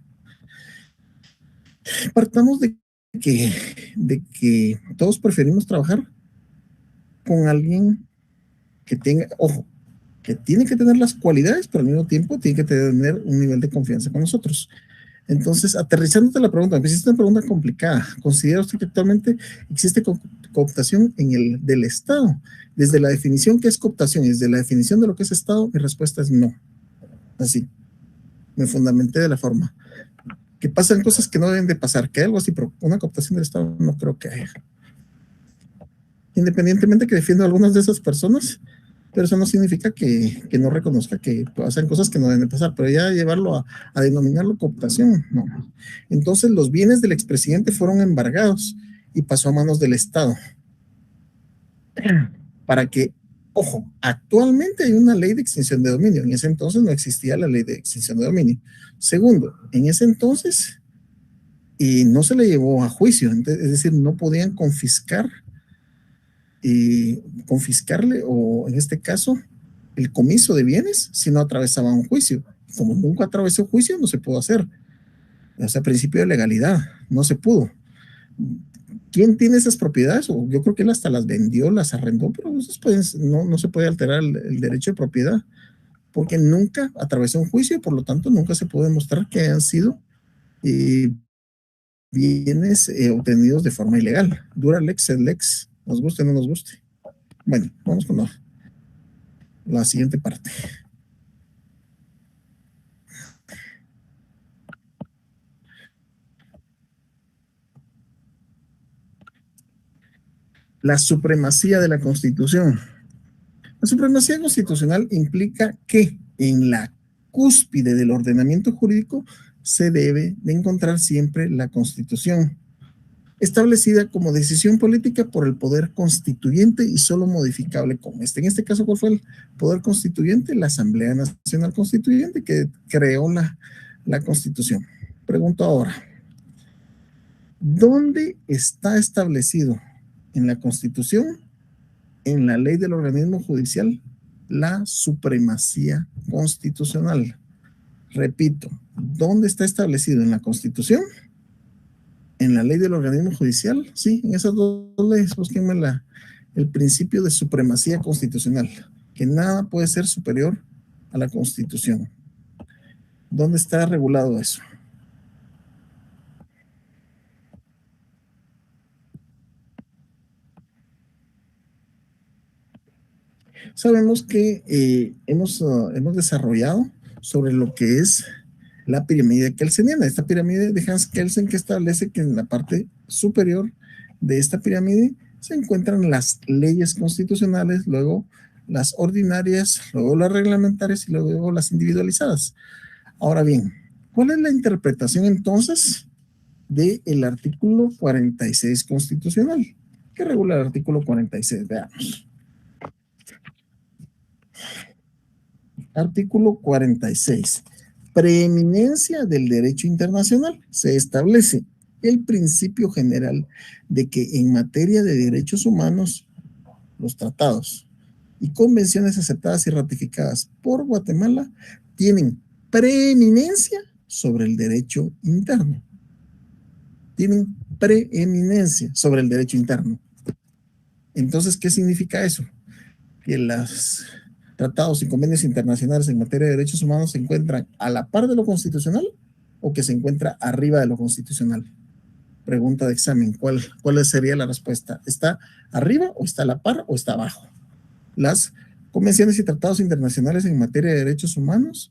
Partamos de que todos preferimos trabajar con alguien que tenga, ojo, que tiene que tener las cualidades, pero al mismo tiempo tiene que tener un nivel de confianza con nosotros. Entonces, aterrizándote la pregunta, me hiciste una pregunta complicada. ¿Considera usted que actualmente existe cooptación del Estado? Desde la definición que es cooptación, desde la definición de lo que es Estado, mi respuesta es no. Así, me fundamenté de la forma. Que pasan cosas que no deben de pasar, que algo así, pero una cooptación del Estado no creo que haya. Independientemente que defiendo a algunas de esas personas, pero eso no significa que no reconozca que pasan cosas que no deben de pasar, pero ya llevarlo a denominarlo cooptación, no. Entonces los bienes del expresidente fueron embargados y pasó a manos del Estado. Para que, ojo, actualmente hay una ley de extinción de dominio, en ese entonces no existía la ley de extinción de dominio. Segundo, en ese entonces no se le llevó a juicio, es decir, no podían confiscar confiscarle, o en este caso, el comiso de bienes si no atravesaba un juicio. Como nunca atravesó juicio, no se pudo hacer. O sea, principio de legalidad, no se pudo. ¿Quién tiene esas propiedades? O yo creo que él hasta las vendió, las arrendó, pero no se puede alterar el derecho de propiedad, porque nunca atravesó un juicio, por lo tanto nunca se puede demostrar que hayan sido bienes obtenidos de forma ilegal. Dura lex sed lex, nos guste o no nos guste. Bueno, vamos con la siguiente parte. La supremacía de la Constitución. La supremacía constitucional implica que en la cúspide del ordenamiento jurídico se debe de encontrar siempre la Constitución, establecida como decisión política por el poder constituyente y solo modificable con este. En este caso, ¿cuál fue el poder constituyente? La Asamblea Nacional Constituyente, que creó la Constitución. Pregunto ahora, ¿dónde está establecido en la Constitución, en la ley del organismo judicial, la supremacía constitucional? Repito, ¿dónde está establecido? ¿En la Constitución? ¿En la ley del organismo judicial? Sí, en esas dos leyes. Búsquenme el principio de supremacía constitucional, que nada puede ser superior a la Constitución. ¿Dónde está regulado eso? Sabemos que hemos desarrollado sobre lo que es la pirámide kelseniana. Esta pirámide de Hans Kelsen, que establece que en la parte superior de esta pirámide se encuentran las leyes constitucionales, luego las ordinarias, luego las reglamentarias y luego las individualizadas. Ahora bien, ¿cuál es la interpretación entonces del artículo 46 constitucional? ¿Qué regula el artículo 46? Veamos. Artículo 46. Preeminencia del derecho internacional. Se establece el principio general de que en materia de derechos humanos, los tratados y convenciones aceptadas y ratificadas por Guatemala tienen preeminencia sobre el derecho interno. Tienen preeminencia sobre el derecho interno. Entonces, ¿qué significa eso? Que los tratados y convenios internacionales en materia de derechos humanos se encuentran a la par de lo constitucional o que se encuentra arriba de lo constitucional. Pregunta de examen, ¿cuál sería la respuesta? ¿Está arriba o está a la par o está abajo? Las convenciones y tratados internacionales en materia de derechos humanos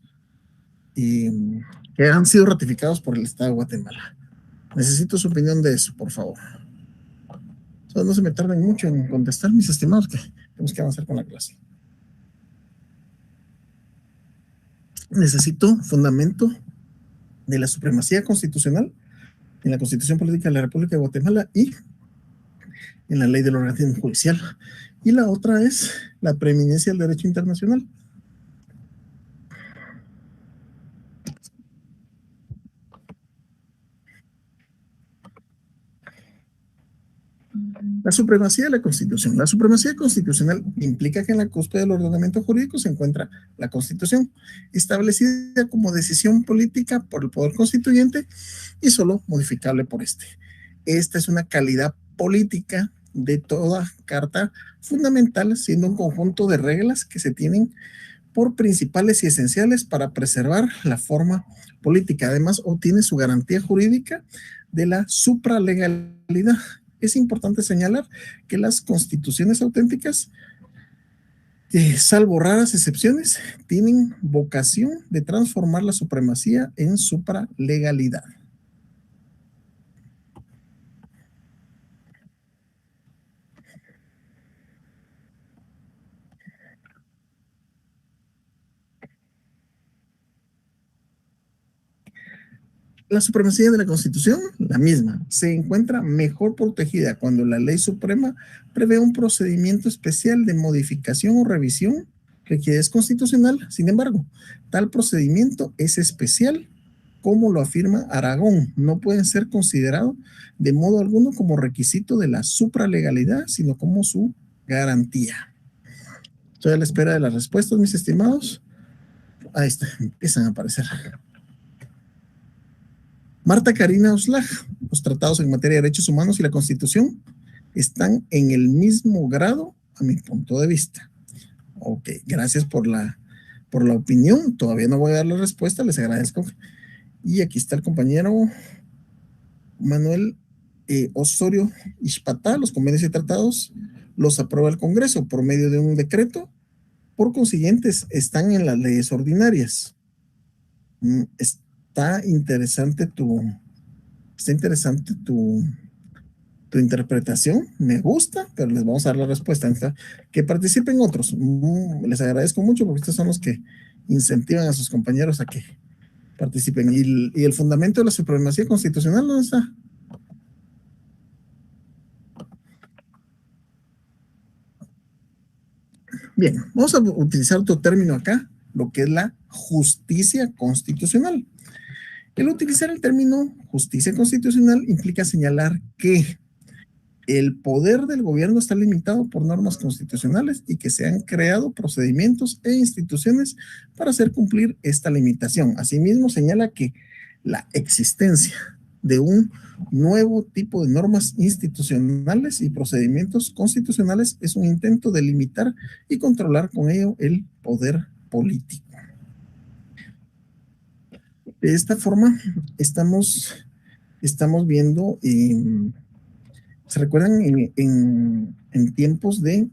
que han sido ratificados por el Estado de Guatemala. Necesito su opinión de eso, por favor. No se me tarden mucho en contestar, mis estimados, que tenemos que avanzar con la clase. Necesito fundamento de la supremacía constitucional en la Constitución Política de la República de Guatemala y en la ley del organismo judicial. Y la otra es la preeminencia del derecho internacional. La supremacía de la Constitución. La supremacía constitucional implica que en la cúspide del ordenamiento jurídico se encuentra la Constitución, establecida como decisión política por el Poder Constituyente y solo modificable por este. Esta es una calidad política de toda carta fundamental, siendo un conjunto de reglas que se tienen por principales y esenciales para preservar la forma política. Además, obtiene su garantía jurídica de la supralegalidad. Es importante señalar que las constituciones auténticas, salvo raras excepciones, tienen vocación de transformar la supremacía en supralegalidad. La supremacía de la Constitución, la misma, se encuentra mejor protegida cuando la ley suprema prevé un procedimiento especial de modificación o revisión que es constitucional. Sin embargo, tal procedimiento es especial, como lo afirma Aragón. No puede ser considerado de modo alguno como requisito de la supralegalidad, sino como su garantía. Estoy a la espera de las respuestas, mis estimados. Ahí está, empiezan a aparecer. Marta Karina Oslag, los tratados en materia de derechos humanos y la Constitución están en el mismo grado, a mi punto de vista. Ok, gracias por la opinión. Todavía no voy a dar la respuesta, les agradezco. Y aquí está el compañero Manuel Osorio Ixpatá. Los convenios y tratados los aprueba el Congreso por medio de un decreto. Por consiguiente, están en las leyes ordinarias. Está interesante tu interpretación, me gusta, pero les vamos a dar la respuesta. Que participen otros. Les agradezco mucho porque estos son los que incentivan a sus compañeros a que participen. Y el fundamento de la supremacía constitucional, ¿dónde está? Bien, vamos a utilizar otro término acá, lo que es la justicia constitucional. El utilizar el término justicia constitucional implica señalar que el poder del gobierno está limitado por normas constitucionales y que se han creado procedimientos e instituciones para hacer cumplir esta limitación. Asimismo, señala que la existencia de un nuevo tipo de normas institucionales y procedimientos constitucionales es un intento de limitar y controlar con ello el poder político. De esta forma, estamos viendo, ¿se recuerdan en tiempos del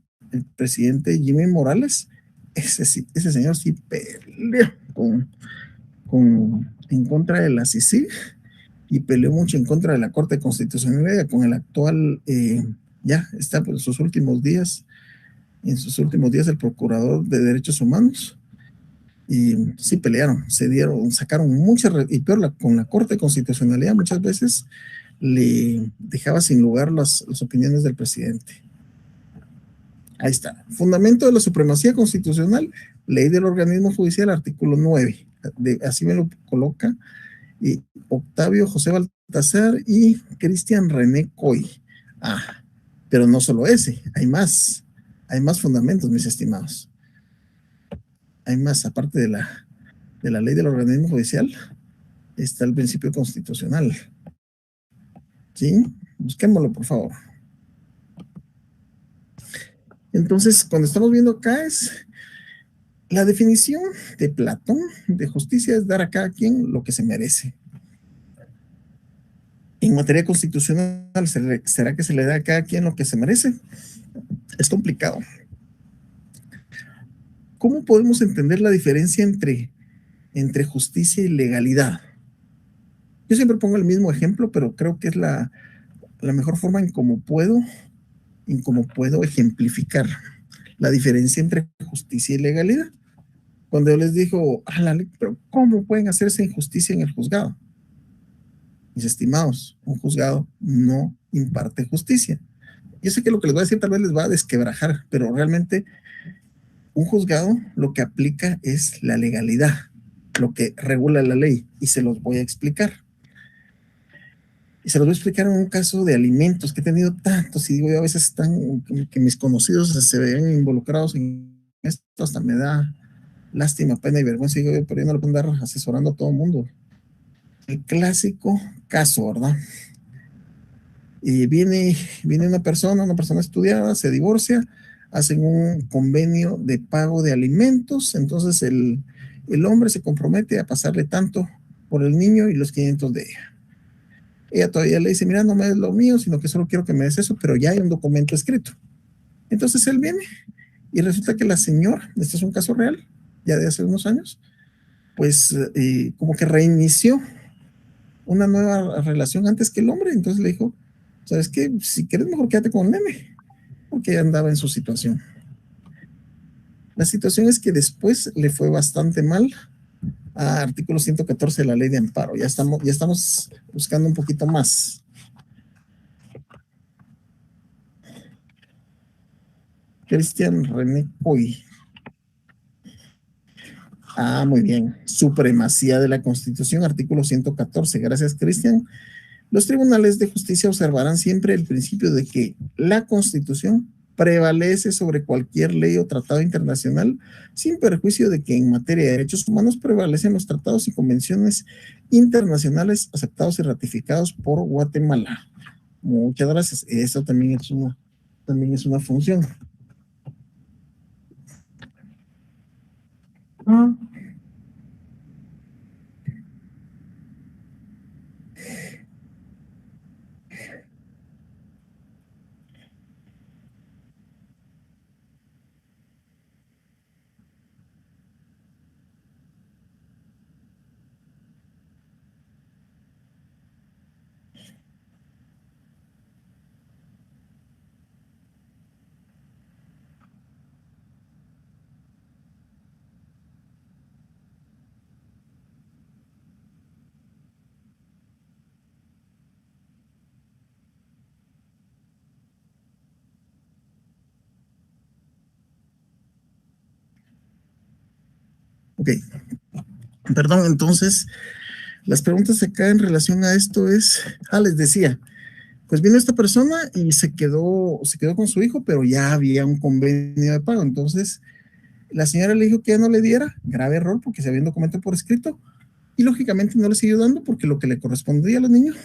presidente Jimmy Morales? Ese señor sí peleó en contra de la CICIG y peleó mucho en contra de la Corte Constitucional con el actual, ya está por sus últimos días, el Procurador de Derechos Humanos. Y sí pelearon, sacaron muchas, y peor con la Corte de Constitucionalidad muchas veces le dejaba sin lugar las opiniones del presidente. Ahí está. Fundamento de la supremacía constitucional, ley del organismo judicial, artículo 9. Así me lo coloca Octavio José Baltasar y Cristian René Coy. Pero no solo ese, hay más fundamentos, mis estimados. Hay más, aparte de la ley del organismo judicial, está el principio constitucional. ¿Sí? Busquémoslo, por favor. Entonces, cuando estamos viendo acá es la definición de Platón de justicia es dar a cada quien lo que se merece. En materia constitucional, ¿será que se le da a cada quien lo que se merece? Es complicado. ¿Cómo podemos entender la diferencia entre justicia y legalidad? Yo siempre pongo el mismo ejemplo, pero creo que es la mejor forma en cómo puedo ejemplificar la diferencia entre justicia y legalidad. Cuando yo les digo, pero ¿cómo pueden hacerse injusticia en el juzgado? Mis estimados, un juzgado no imparte justicia. Yo sé que lo que les voy a decir tal vez les va a desquebrajar, pero realmente un juzgado lo que aplica es la legalidad, lo que regula la ley, y se los voy a explicar. Y se los voy a explicar en un caso de alimentos que he tenido tantos, y digo, yo a veces que mis conocidos se ven involucrados en esto, hasta me da lástima, pena y vergüenza, y digo, pero yo no lo puedo andar asesorando a todo el mundo. El clásico caso, ¿verdad? Y viene una persona estudiada, se divorcia, hacen un convenio de pago de alimentos, entonces el hombre se compromete a pasarle tanto por el niño y los 500 de ella. Ella todavía le dice, mira, no me des lo mío, sino que solo quiero que me des eso, pero ya hay un documento escrito. Entonces él viene y resulta que la señora, este es un caso real, ya de hace unos años, pues como que reinició una nueva relación antes que el hombre. Entonces le dijo, ¿sabes qué? Si quieres mejor quédate con el nene, porque ella andaba en su situación. La situación es que después le fue bastante mal a artículo 114 de la ley de amparo. Ya estamos buscando un poquito más. Cristian René Coy. Muy bien. Supremacía de la Constitución, artículo 114. Gracias, Cristian. Los tribunales de justicia observarán siempre el principio de que la Constitución prevalece sobre cualquier ley o tratado internacional, sin perjuicio de que en materia de derechos humanos prevalecen los tratados y convenciones internacionales aceptados y ratificados por Guatemala. Muchas gracias. Eso también es una función. Ok, perdón, entonces las preguntas acá en relación a esto es, les decía, pues vino esta persona y se quedó con su hijo, pero ya había un convenio de pago, entonces la señora le dijo que ya no le diera, grave error porque se había un documento por escrito, y lógicamente no le siguió dando porque lo que le correspondía a los niños,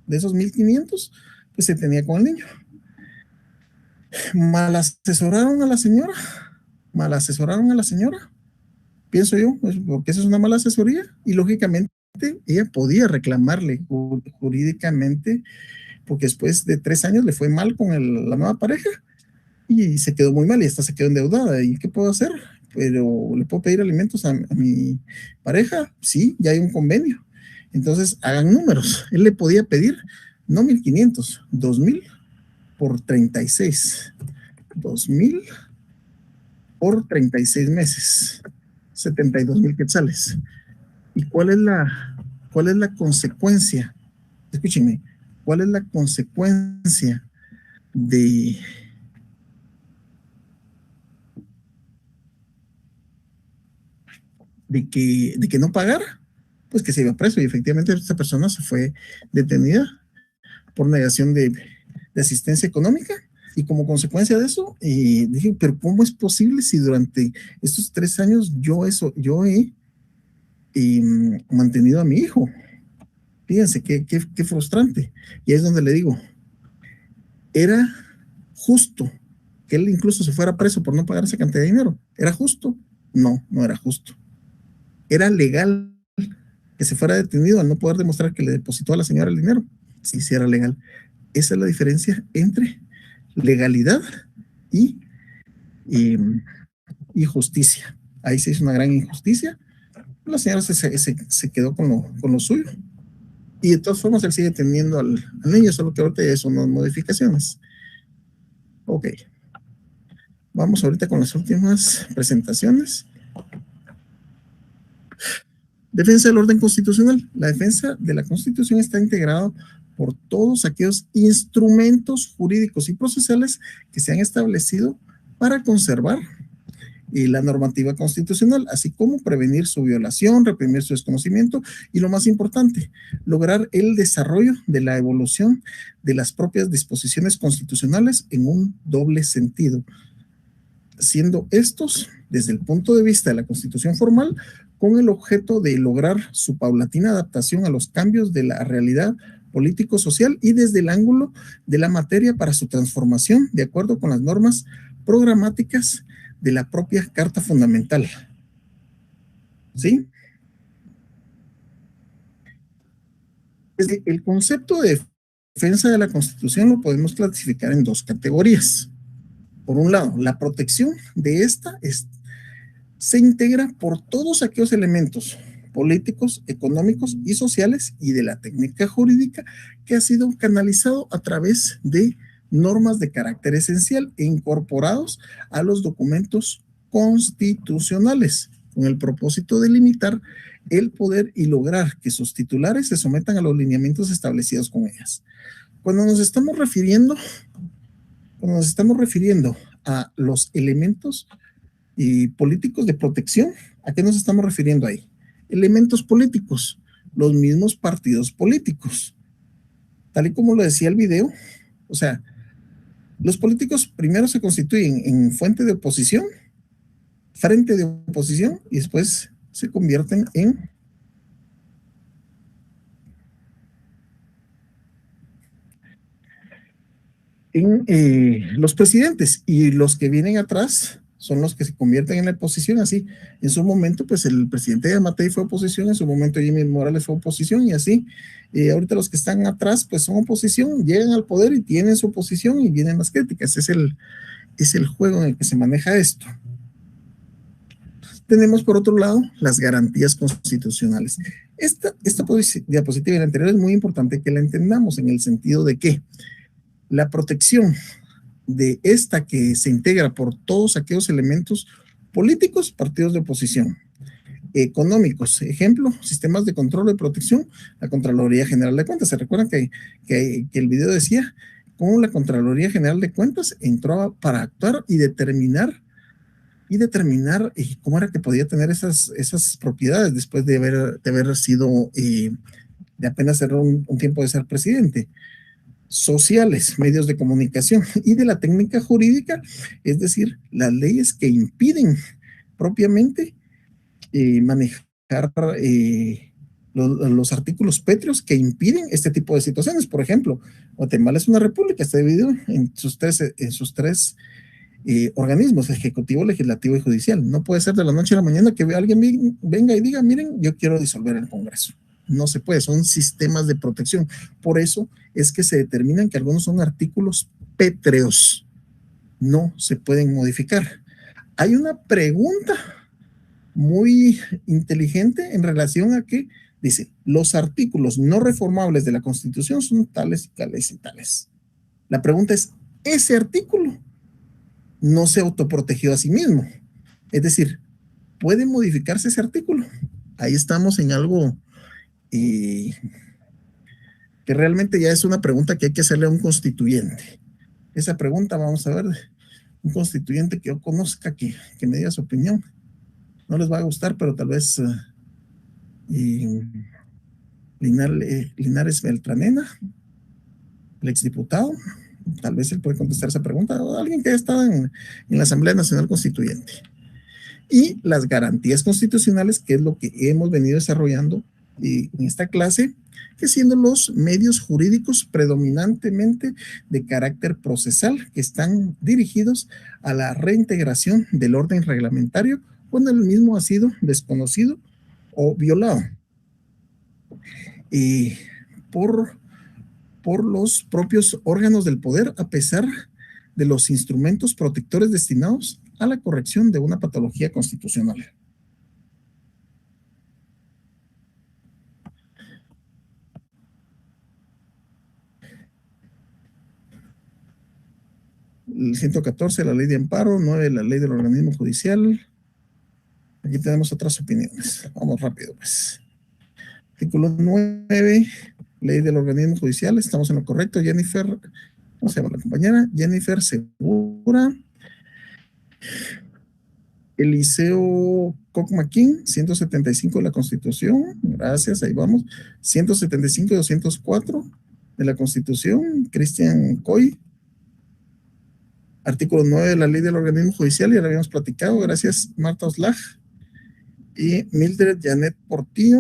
de esos 1,500, pues se tenía con el niño. Mal asesoraron a la señora, pienso yo, porque esa es una mala asesoría, y lógicamente ella podía reclamarle jurídicamente, porque después de 3 años le fue mal con la nueva pareja, y se quedó muy mal, y hasta se quedó endeudada. ¿Y qué puedo hacer? Pero le puedo pedir alimentos a mi pareja, sí, ya hay un convenio. Entonces hagan números. Él le podía pedir no 1,500, 2,000 por 36. 2,000 por 36 meses, 72,000 quetzales. ¿Y cuál es la consecuencia? Escúchenme, ¿cuál es la consecuencia de que no pagara? Pues que se iba preso, y efectivamente esta persona se fue detenida por negación de asistencia económica, y como consecuencia de eso, dije, pero ¿cómo es posible si durante estos 3 años yo he mantenido a mi hijo? Fíjense qué frustrante. Y ahí es donde le digo, ¿era justo que él incluso se fuera preso por no pagar esa cantidad de dinero? ¿Era justo? No, no era justo. ¿Era legal que se fuera detenido al no poder demostrar que le depositó a la señora el dinero? Sí, sí era legal. Esa es la diferencia entre legalidad y justicia. Ahí se hizo una gran injusticia. La señora se quedó con lo suyo. Y de todas formas, él sigue teniendo al niño, solo que ahorita ya son unas modificaciones. Ok. Vamos ahorita con las últimas presentaciones. Defensa del orden constitucional. La defensa de la Constitución está integrada por todos aquellos instrumentos jurídicos y procesales que se han establecido para conservar la normativa constitucional, así como prevenir su violación, reprimir su desconocimiento y, lo más importante, lograr el desarrollo de la evolución de las propias disposiciones constitucionales en un doble sentido, siendo estos, desde el punto de vista de la Constitución formal, con el objeto de lograr su paulatina adaptación a los cambios de la realidad político-social, y desde el ángulo de la materia para su transformación de acuerdo con las normas programáticas de la propia Carta Fundamental. ¿Sí? El concepto de defensa de la Constitución lo podemos clasificar en 2 categorías. Por un lado, la protección de esta se integra por todos aquellos elementos políticos, económicos y sociales, y de la técnica jurídica que ha sido canalizado a través de normas de carácter esencial e incorporados a los documentos constitucionales, con el propósito de limitar el poder y lograr que sus titulares se sometan a los lineamientos establecidos con ellas. Cuando nos estamos refiriendo a los elementos políticos de protección, ¿a qué nos estamos refiriendo ahí? Elementos políticos, los mismos partidos políticos. Tal y como lo decía el video, o sea, Los políticos primero se constituyen en frente de oposición y después se convierten en los presidentes, y los que vienen atrás son los que se convierten en la oposición. Así, en su momento, pues el presidente Yamatei fue oposición, en su momento Jimmy Morales fue oposición, y así, ahorita los que están atrás, pues son oposición, llegan al poder y tienen su oposición y vienen las críticas. Es el juego en el que se maneja esto. Tenemos, por otro lado, las garantías constitucionales. Esta diapositiva y la anterior es muy importante que la entendamos, en el sentido de que la protección de esta, que se integra por todos aquellos elementos políticos, partidos de oposición, económicos, ejemplo, sistemas de control y protección, la Contraloría General de Cuentas. ¿Se recuerdan que el video decía cómo la Contraloría General de Cuentas entró para actuar y determinar cómo era que podía tener esas propiedades después de haber sido, de apenas ser un tiempo de ser presidente? Sociales, medios de comunicación, y de la técnica jurídica, es decir, las leyes que impiden propiamente manejar los artículos pétreos que impiden este tipo de situaciones. Por ejemplo, Guatemala es una república, está dividido en sus tres organismos: ejecutivo, legislativo y judicial. No puede ser de la noche a la mañana que alguien venga y diga, miren, yo quiero disolver el Congreso. No se puede, son sistemas de protección. Por eso es que se determinan que algunos son artículos pétreos, no se pueden modificar. Hay una pregunta muy inteligente en relación a que dice: los artículos no reformables de la Constitución son tales y tales y tales. La pregunta es: ¿ese artículo no se autoprotegió a sí mismo? Es decir, ¿puede modificarse ese artículo? Ahí estamos en algo que realmente ya es una pregunta que hay que hacerle a un constituyente. Esa pregunta, vamos a ver, un constituyente que yo conozca, que me diga su opinión. No les va a gustar, pero tal vez Linares Beltranena, el exdiputado, tal vez él puede contestar esa pregunta, o alguien que haya estado en la Asamblea Nacional Constituyente. Y las garantías constitucionales, que es lo que hemos venido desarrollando en esta clase, que siendo los medios jurídicos predominantemente de carácter procesal, que están dirigidos a la reintegración del orden reglamentario cuando el mismo ha sido desconocido o violado por los propios órganos del poder, a pesar de los instrumentos protectores destinados a la corrección de una patología constitucional. El 114, la ley de amparo; 9, la ley del organismo judicial. Aquí tenemos otras opiniones. Vamos rápido, pues. Artículo 9, ley del organismo judicial. Estamos en lo correcto. Jennifer, ¿cómo se llama la compañera? Jennifer Segura. Eliseo Cocmaquín, 175 de la Constitución. Gracias, ahí vamos. 175 y 204 de la Constitución. Cristian Coy. Artículo 9 de la ley del organismo judicial, ya lo habíamos platicado. Gracias, Marta Oslaj. Y Mildred Janet Portillo.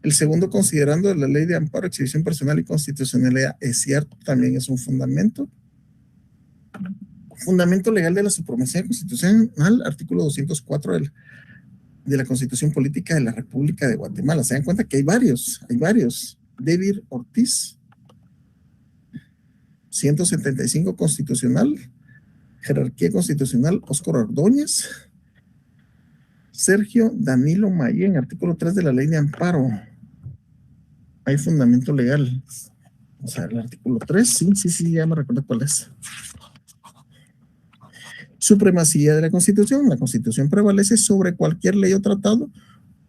El segundo, considerando la ley de amparo, exhibición personal y constitucionalidad, es cierto, también es un fundamento. Fundamento legal de la supremacía constitucional, artículo 204 de la Constitución Política de la República de Guatemala. Se dan cuenta que hay varios. David Ortiz. 175 constitucional, jerarquía constitucional, Óscar Ordóñez. Sergio Danilo Mayén, artículo 3 de la ley de amparo. Hay fundamento legal. O sea, el artículo 3, sí, ya me recuerdo cuál es. Supremacía de la Constitución. La Constitución prevalece sobre cualquier ley o tratado.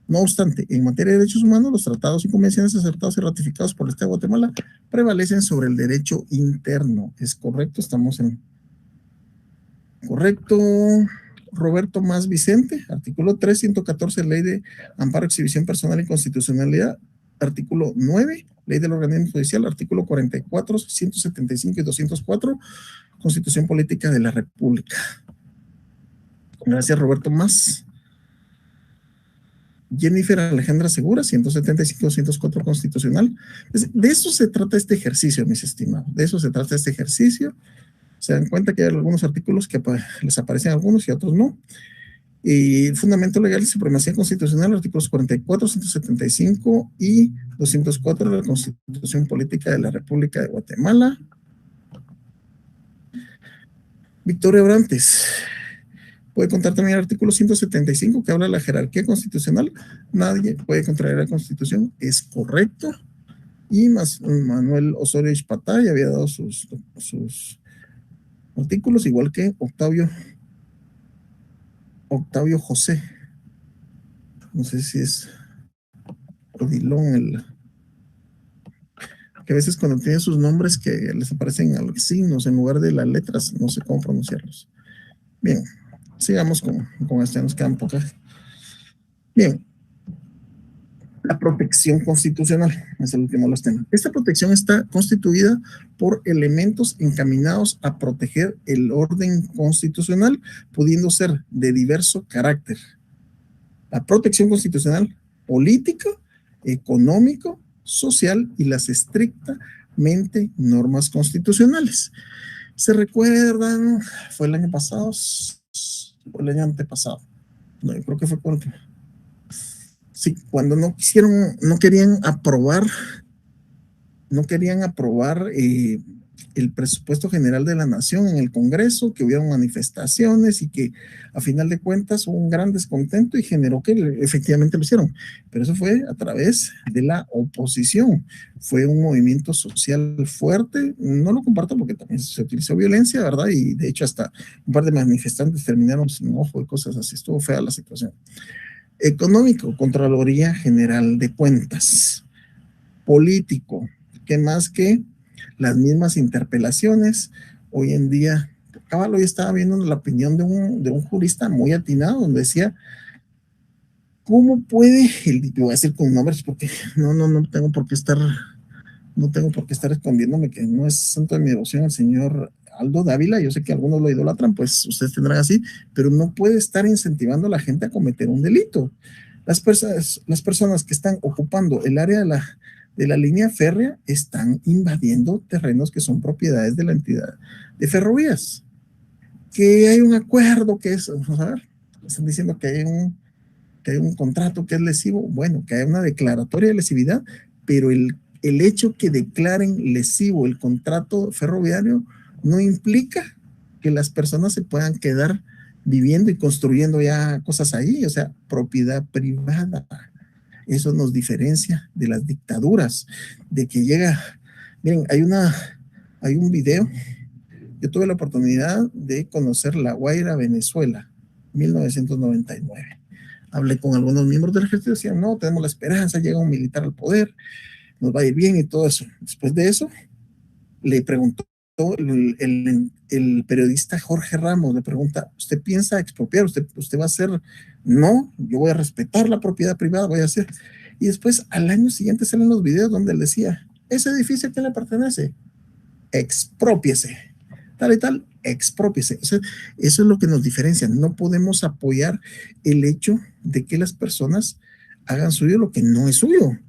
No obstante, en materia de derechos humanos, los tratados y convenciones aceptados y ratificados por el Estado de Guatemala prevalecen sobre el derecho interno. ¿Es correcto? Estamos en correcto. Roberto Más Vicente, artículo 3, 114, ley de amparo, exhibición personal y constitucionalidad. Artículo 9, Ley del organismo judicial, artículo 44, 175 y 204, Constitución Política de la República. Gracias, Roberto Más. Jennifer Alejandra Segura, 175-204 constitucional. De eso se trata este ejercicio, mis estimados. De eso se trata este ejercicio. Se dan cuenta que hay algunos artículos que les aparecen algunos y otros no. Y fundamento legal y supremacía constitucional, artículos 44, 175 y 204 de la Constitución Política de la República de Guatemala. Victoria Orantes. Puede contar también el artículo 175 que habla de la jerarquía constitucional. Nadie puede contraer la Constitución. Es correcto. Y Manuel Osorio Ixpatá ya había dado sus artículos, igual que Octavio José. No sé si es Odilón, que a veces cuando tienen sus nombres que les aparecen signos en lugar de las letras, no sé cómo pronunciarlos. Bien. Sigamos con esto, nos quedan pocas. Bien, la protección constitucional es el último de los temas. Esta protección está constituida por elementos encaminados a proteger el orden constitucional, pudiendo ser de diverso carácter. La protección constitucional política, económico, social y las estrictamente normas constitucionales. ¿Se recuerdan? Fue el año pasado, o el año antepasado, no, yo creo que fue cuando no querían aprobar el presupuesto general de la nación en el Congreso, que hubieron manifestaciones y que a final de cuentas hubo un gran descontento y generó que efectivamente lo hicieron, pero eso fue a través de la oposición, fue un movimiento social fuerte. No lo comparto porque también se utilizó violencia, ¿verdad? Y de hecho hasta un par de manifestantes terminaron sin ojo y cosas así, estuvo fea la situación. Económico, Contraloría General de Cuentas. Político, ¿qué más que las mismas interpelaciones? Hoy en día, cabal, hoy estaba viendo la opinión de un jurista muy atinado, donde decía, ¿cómo puede, voy a decir con nombres porque no tengo por qué estar escondiéndome, que no es santo de mi devoción el señor Aldo Dávila, yo sé que algunos lo idolatran, pues ustedes tendrán así, pero no puede estar incentivando a la gente a cometer un delito. Las personas que están ocupando el área de la línea férrea están invadiendo terrenos que son propiedades de la entidad de ferrovías. Que hay un acuerdo que es, vamos a ver, están diciendo que hay un contrato que es lesivo, bueno, que hay una declaratoria de lesividad, pero el hecho que declaren lesivo el contrato ferroviario no implica que las personas se puedan quedar viviendo y construyendo ya cosas ahí, o sea, propiedad privada. Eso nos diferencia de las dictaduras, de que miren, hay un video. Yo tuve la oportunidad de conocer La Guaira, Venezuela, 1999. Hablé con algunos miembros del ejército y decían, no, tenemos la esperanza, llega un militar al poder, nos va a ir bien y todo eso. Después de eso, le preguntó el periodista Jorge Ramos, le pregunta, ¿usted piensa expropiar? ¿Usted va a hacer? No, yo voy a respetar la propiedad privada, voy a hacer. Y después, al año siguiente, salen los videos donde él decía, ¿ese edificio a quién le pertenece? Exprópiese. Tal y tal, exprópiese. O sea, eso es lo que nos diferencia. No podemos apoyar el hecho de que las personas hagan suyo lo que no es suyo.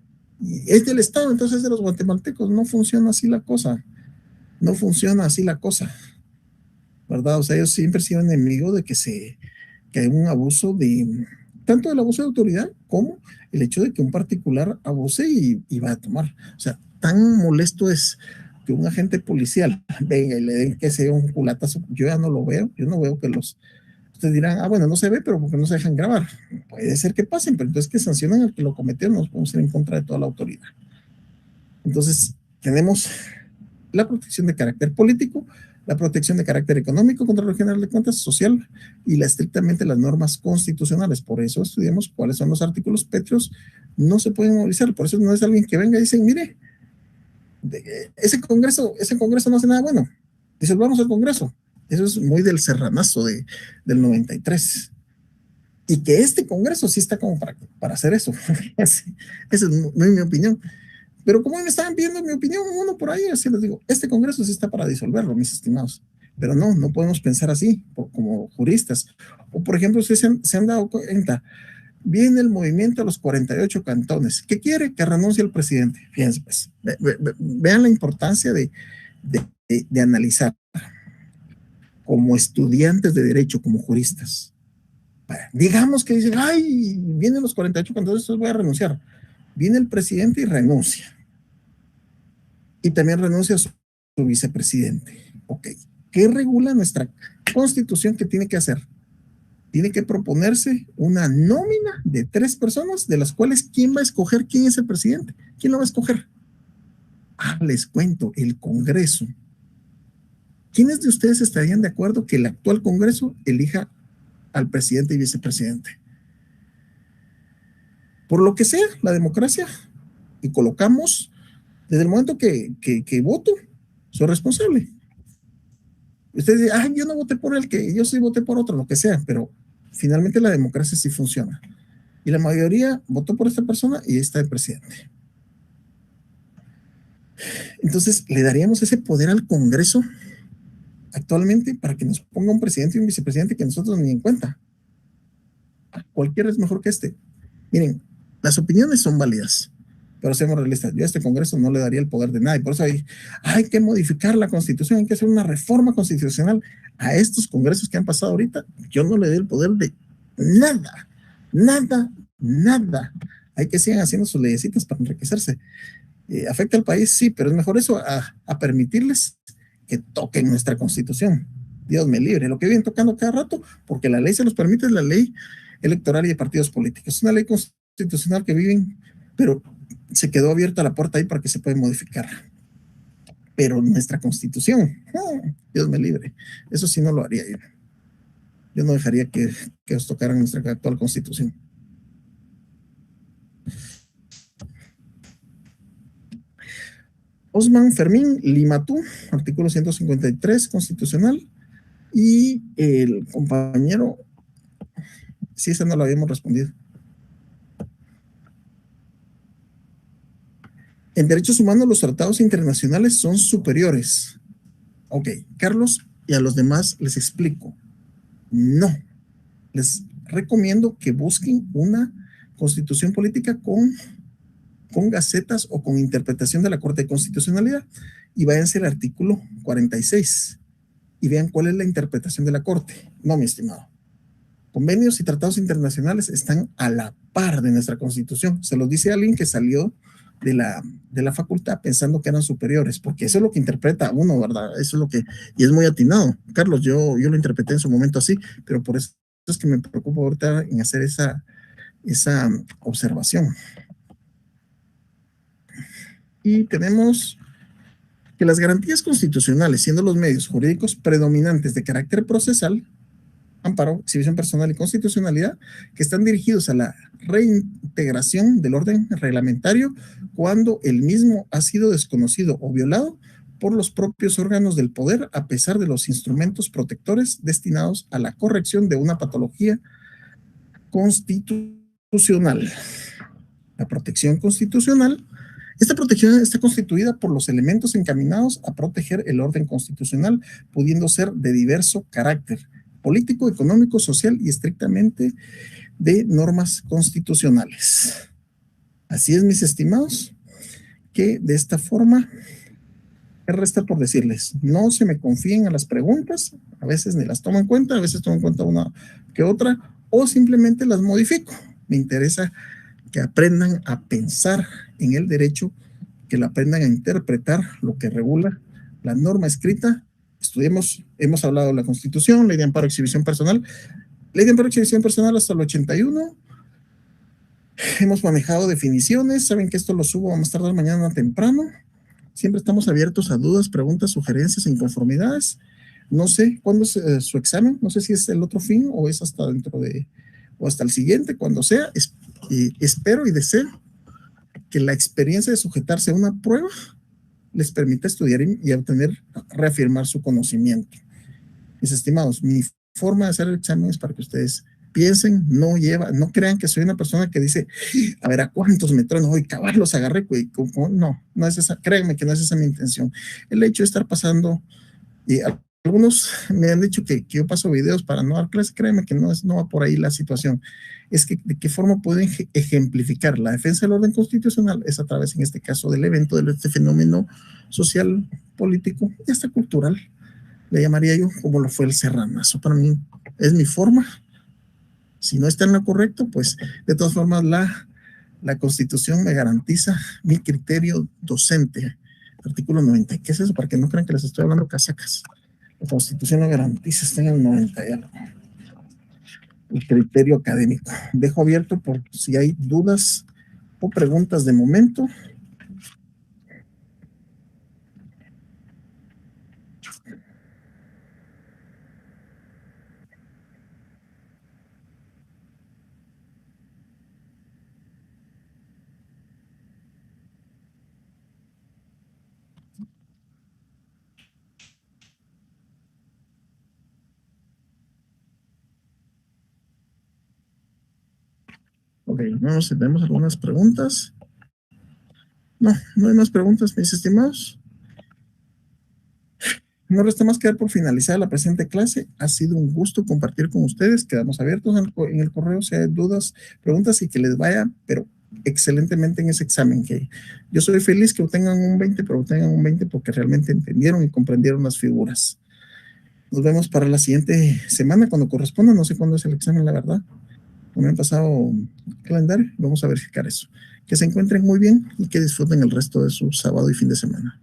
Es del Estado, entonces es de los guatemaltecos. No funciona así la cosa. No funciona así la cosa, ¿verdad? O sea, ellos siempre han sido enemigos de que hay un abuso tanto del abuso de autoridad como el hecho de que un particular abuse y va a tomar. O sea, tan molesto es que un agente policial venga y le den, que sea un culatazo. Yo ya no lo veo, yo no veo que ustedes dirán, bueno, no se ve, pero porque no se dejan grabar. Puede ser que pasen, pero entonces que sancionen al que lo cometió, nos podemos ir en contra de toda la autoridad. Entonces, tenemos la protección de carácter político, la protección de carácter económico, Contralor General de Cuentas, social y estrictamente las normas constitucionales. Por eso estudiamos cuáles son los artículos pétreos, no se pueden movilizar. Por eso no es alguien que venga y dice, mire, ese congreso no hace nada bueno, disolvamos el Congreso. Eso es muy del serranazo del 93. Y que este Congreso sí está como para hacer eso. Esa es mi opinión. Pero como me estaban pidiendo mi opinión, uno por ahí, así les digo, este Congreso sí está para disolverlo, mis estimados. Pero no podemos pensar así, como juristas. O, por ejemplo, ustedes se han dado cuenta, viene el movimiento de los 48 cantones. ¿Qué quiere? Que renuncie el presidente. Fíjense, pues, vean la importancia de analizar como estudiantes de derecho, como juristas. Digamos que dicen, ay, vienen los 48 cantones, entonces voy a renunciar. Viene el presidente y renuncia. Y también renuncia a su vicepresidente. Ok. ¿Qué regula nuestra Constitución que tiene que hacer? Tiene que proponerse una nómina de 3 personas, de las cuales ¿quién va a escoger quién es el presidente? ¿Quién lo va a escoger? Les cuento, el Congreso. ¿Quiénes de ustedes estarían de acuerdo que el actual Congreso elija al presidente y vicepresidente? Por lo que sea, la democracia, y colocamos, desde el momento que voto, soy responsable. Ustedes dicen, yo no voté por el que, yo sí voté por otro, lo que sea, pero finalmente la democracia sí funciona. Y la mayoría votó por esta persona y está el presidente. Entonces, ¿le daríamos ese poder al Congreso actualmente para que nos ponga un presidente y un vicepresidente que nosotros ni en cuenta? Cualquiera es mejor que este. Miren, las opiniones son válidas, pero seamos realistas. Yo a este Congreso no le daría el poder de nada, y por eso hay que modificar la Constitución, hay que hacer una reforma constitucional. A estos Congresos que han pasado ahorita, yo no le doy el poder de nada, nada. Hay que sigan haciendo sus leyesitas para enriquecerse. ¿Afecta al país? Sí, pero es mejor eso a permitirles que toquen nuestra Constitución. Dios me libre, lo que vienen tocando cada rato, porque la ley se los permite, es la ley electoral y de partidos políticos. Es una ley constitucional que viven, pero se quedó abierta la puerta ahí para que se pueda modificar. Pero nuestra Constitución, Dios me libre, eso sí no lo haría yo. Yo no dejaría que os tocaran nuestra actual Constitución. Osman Fermín Limatú, artículo 153 constitucional, y el compañero, sí, esa no lo habíamos respondido. En derechos humanos los tratados internacionales son superiores. Ok, Carlos, y a los demás les explico. No, les recomiendo que busquen una constitución política con gacetas o con interpretación de la Corte de Constitucionalidad y váyanse al artículo 46 y vean cuál es la interpretación de la Corte. No, mi estimado. Convenios y tratados internacionales están a la par de nuestra Constitución. Se los dice alguien que salió de la facultad pensando que eran superiores, porque eso es lo que interpreta uno, ¿verdad? Eso es lo que, y es muy atinado. Carlos, yo lo interpreté en su momento así, pero por eso es que me preocupo ahorita en hacer esa observación. Y tenemos que las garantías constitucionales, siendo los medios jurídicos predominantes de carácter procesal, amparo, exhibición personal y constitucionalidad, que están dirigidos a la reintegración del orden reglamentario cuando el mismo ha sido desconocido o violado por los propios órganos del poder, a pesar de los instrumentos protectores destinados a la corrección de una patología constitucional. La protección constitucional. Esta protección está constituida por los elementos encaminados a proteger el orden constitucional, pudiendo ser de diverso carácter político, económico, social y estrictamente de normas constitucionales. Así es, mis estimados, que de esta forma, ¿qué resta por decirles? No se me confíen a las preguntas, a veces ni las tomo en cuenta, a veces tomo en cuenta una que otra, o simplemente las modifico. Me interesa que aprendan a pensar en el derecho, que lo aprendan a interpretar lo que regula la norma escrita. Estudiemos, hemos hablado de la Constitución, ley de amparo, exhibición personal. Ley de amparo, exhibición personal hasta el 81. Hemos manejado definiciones. Saben que esto lo subo a más tardar mañana temprano. Siempre estamos abiertos a dudas, preguntas, sugerencias e inconformidades. No sé cuándo es su examen. No sé si es el otro fin o es hasta dentro de, o hasta el siguiente, cuando sea. Espero y deseo que la experiencia de sujetarse a una prueba les permita estudiar y obtener, reafirmar su conocimiento. Mis estimados, mi forma de hacer el examen es para que ustedes piensen, no crean que soy una persona que dice, a ver, ¿a cuántos me trueno hoy? Cabal, los agarré, güey. No es esa, créanme que no es esa mi intención. El hecho de estar pasando, y algunos me han dicho que yo paso videos para no dar clases, créanme que no va por ahí la situación. Es que de qué forma pueden ejemplificar la defensa del orden constitucional es a través, en este caso, del evento, de este fenómeno social, político y hasta cultural, le llamaría yo, como lo fue el Serranazo. Para mí es mi forma. Si no está en lo correcto, pues de todas formas la Constitución me garantiza mi criterio docente. Artículo 90. ¿Qué es eso? Para que no crean que les estoy hablando casacas. La Constitución me garantiza, está en el 90 y algo. El criterio académico. Dejo abierto por si hay dudas o preguntas de momento. Ok, vamos, si tenemos algunas preguntas. No hay más preguntas, mis estimados. No resta más que dar por finalizada la presente clase. Ha sido un gusto compartir con ustedes. Quedamos abiertos en el correo si hay dudas, preguntas y que les vaya, pero excelentemente en ese examen. Que yo soy feliz que obtengan un 20, pero obtengan un 20 porque realmente entendieron y comprendieron las figuras. Nos vemos para la siguiente semana cuando corresponda. No sé cuándo es el examen, la verdad. No me han pasado el calendario. Vamos a verificar eso. Que se encuentren muy bien y que disfruten el resto de su sábado y fin de semana.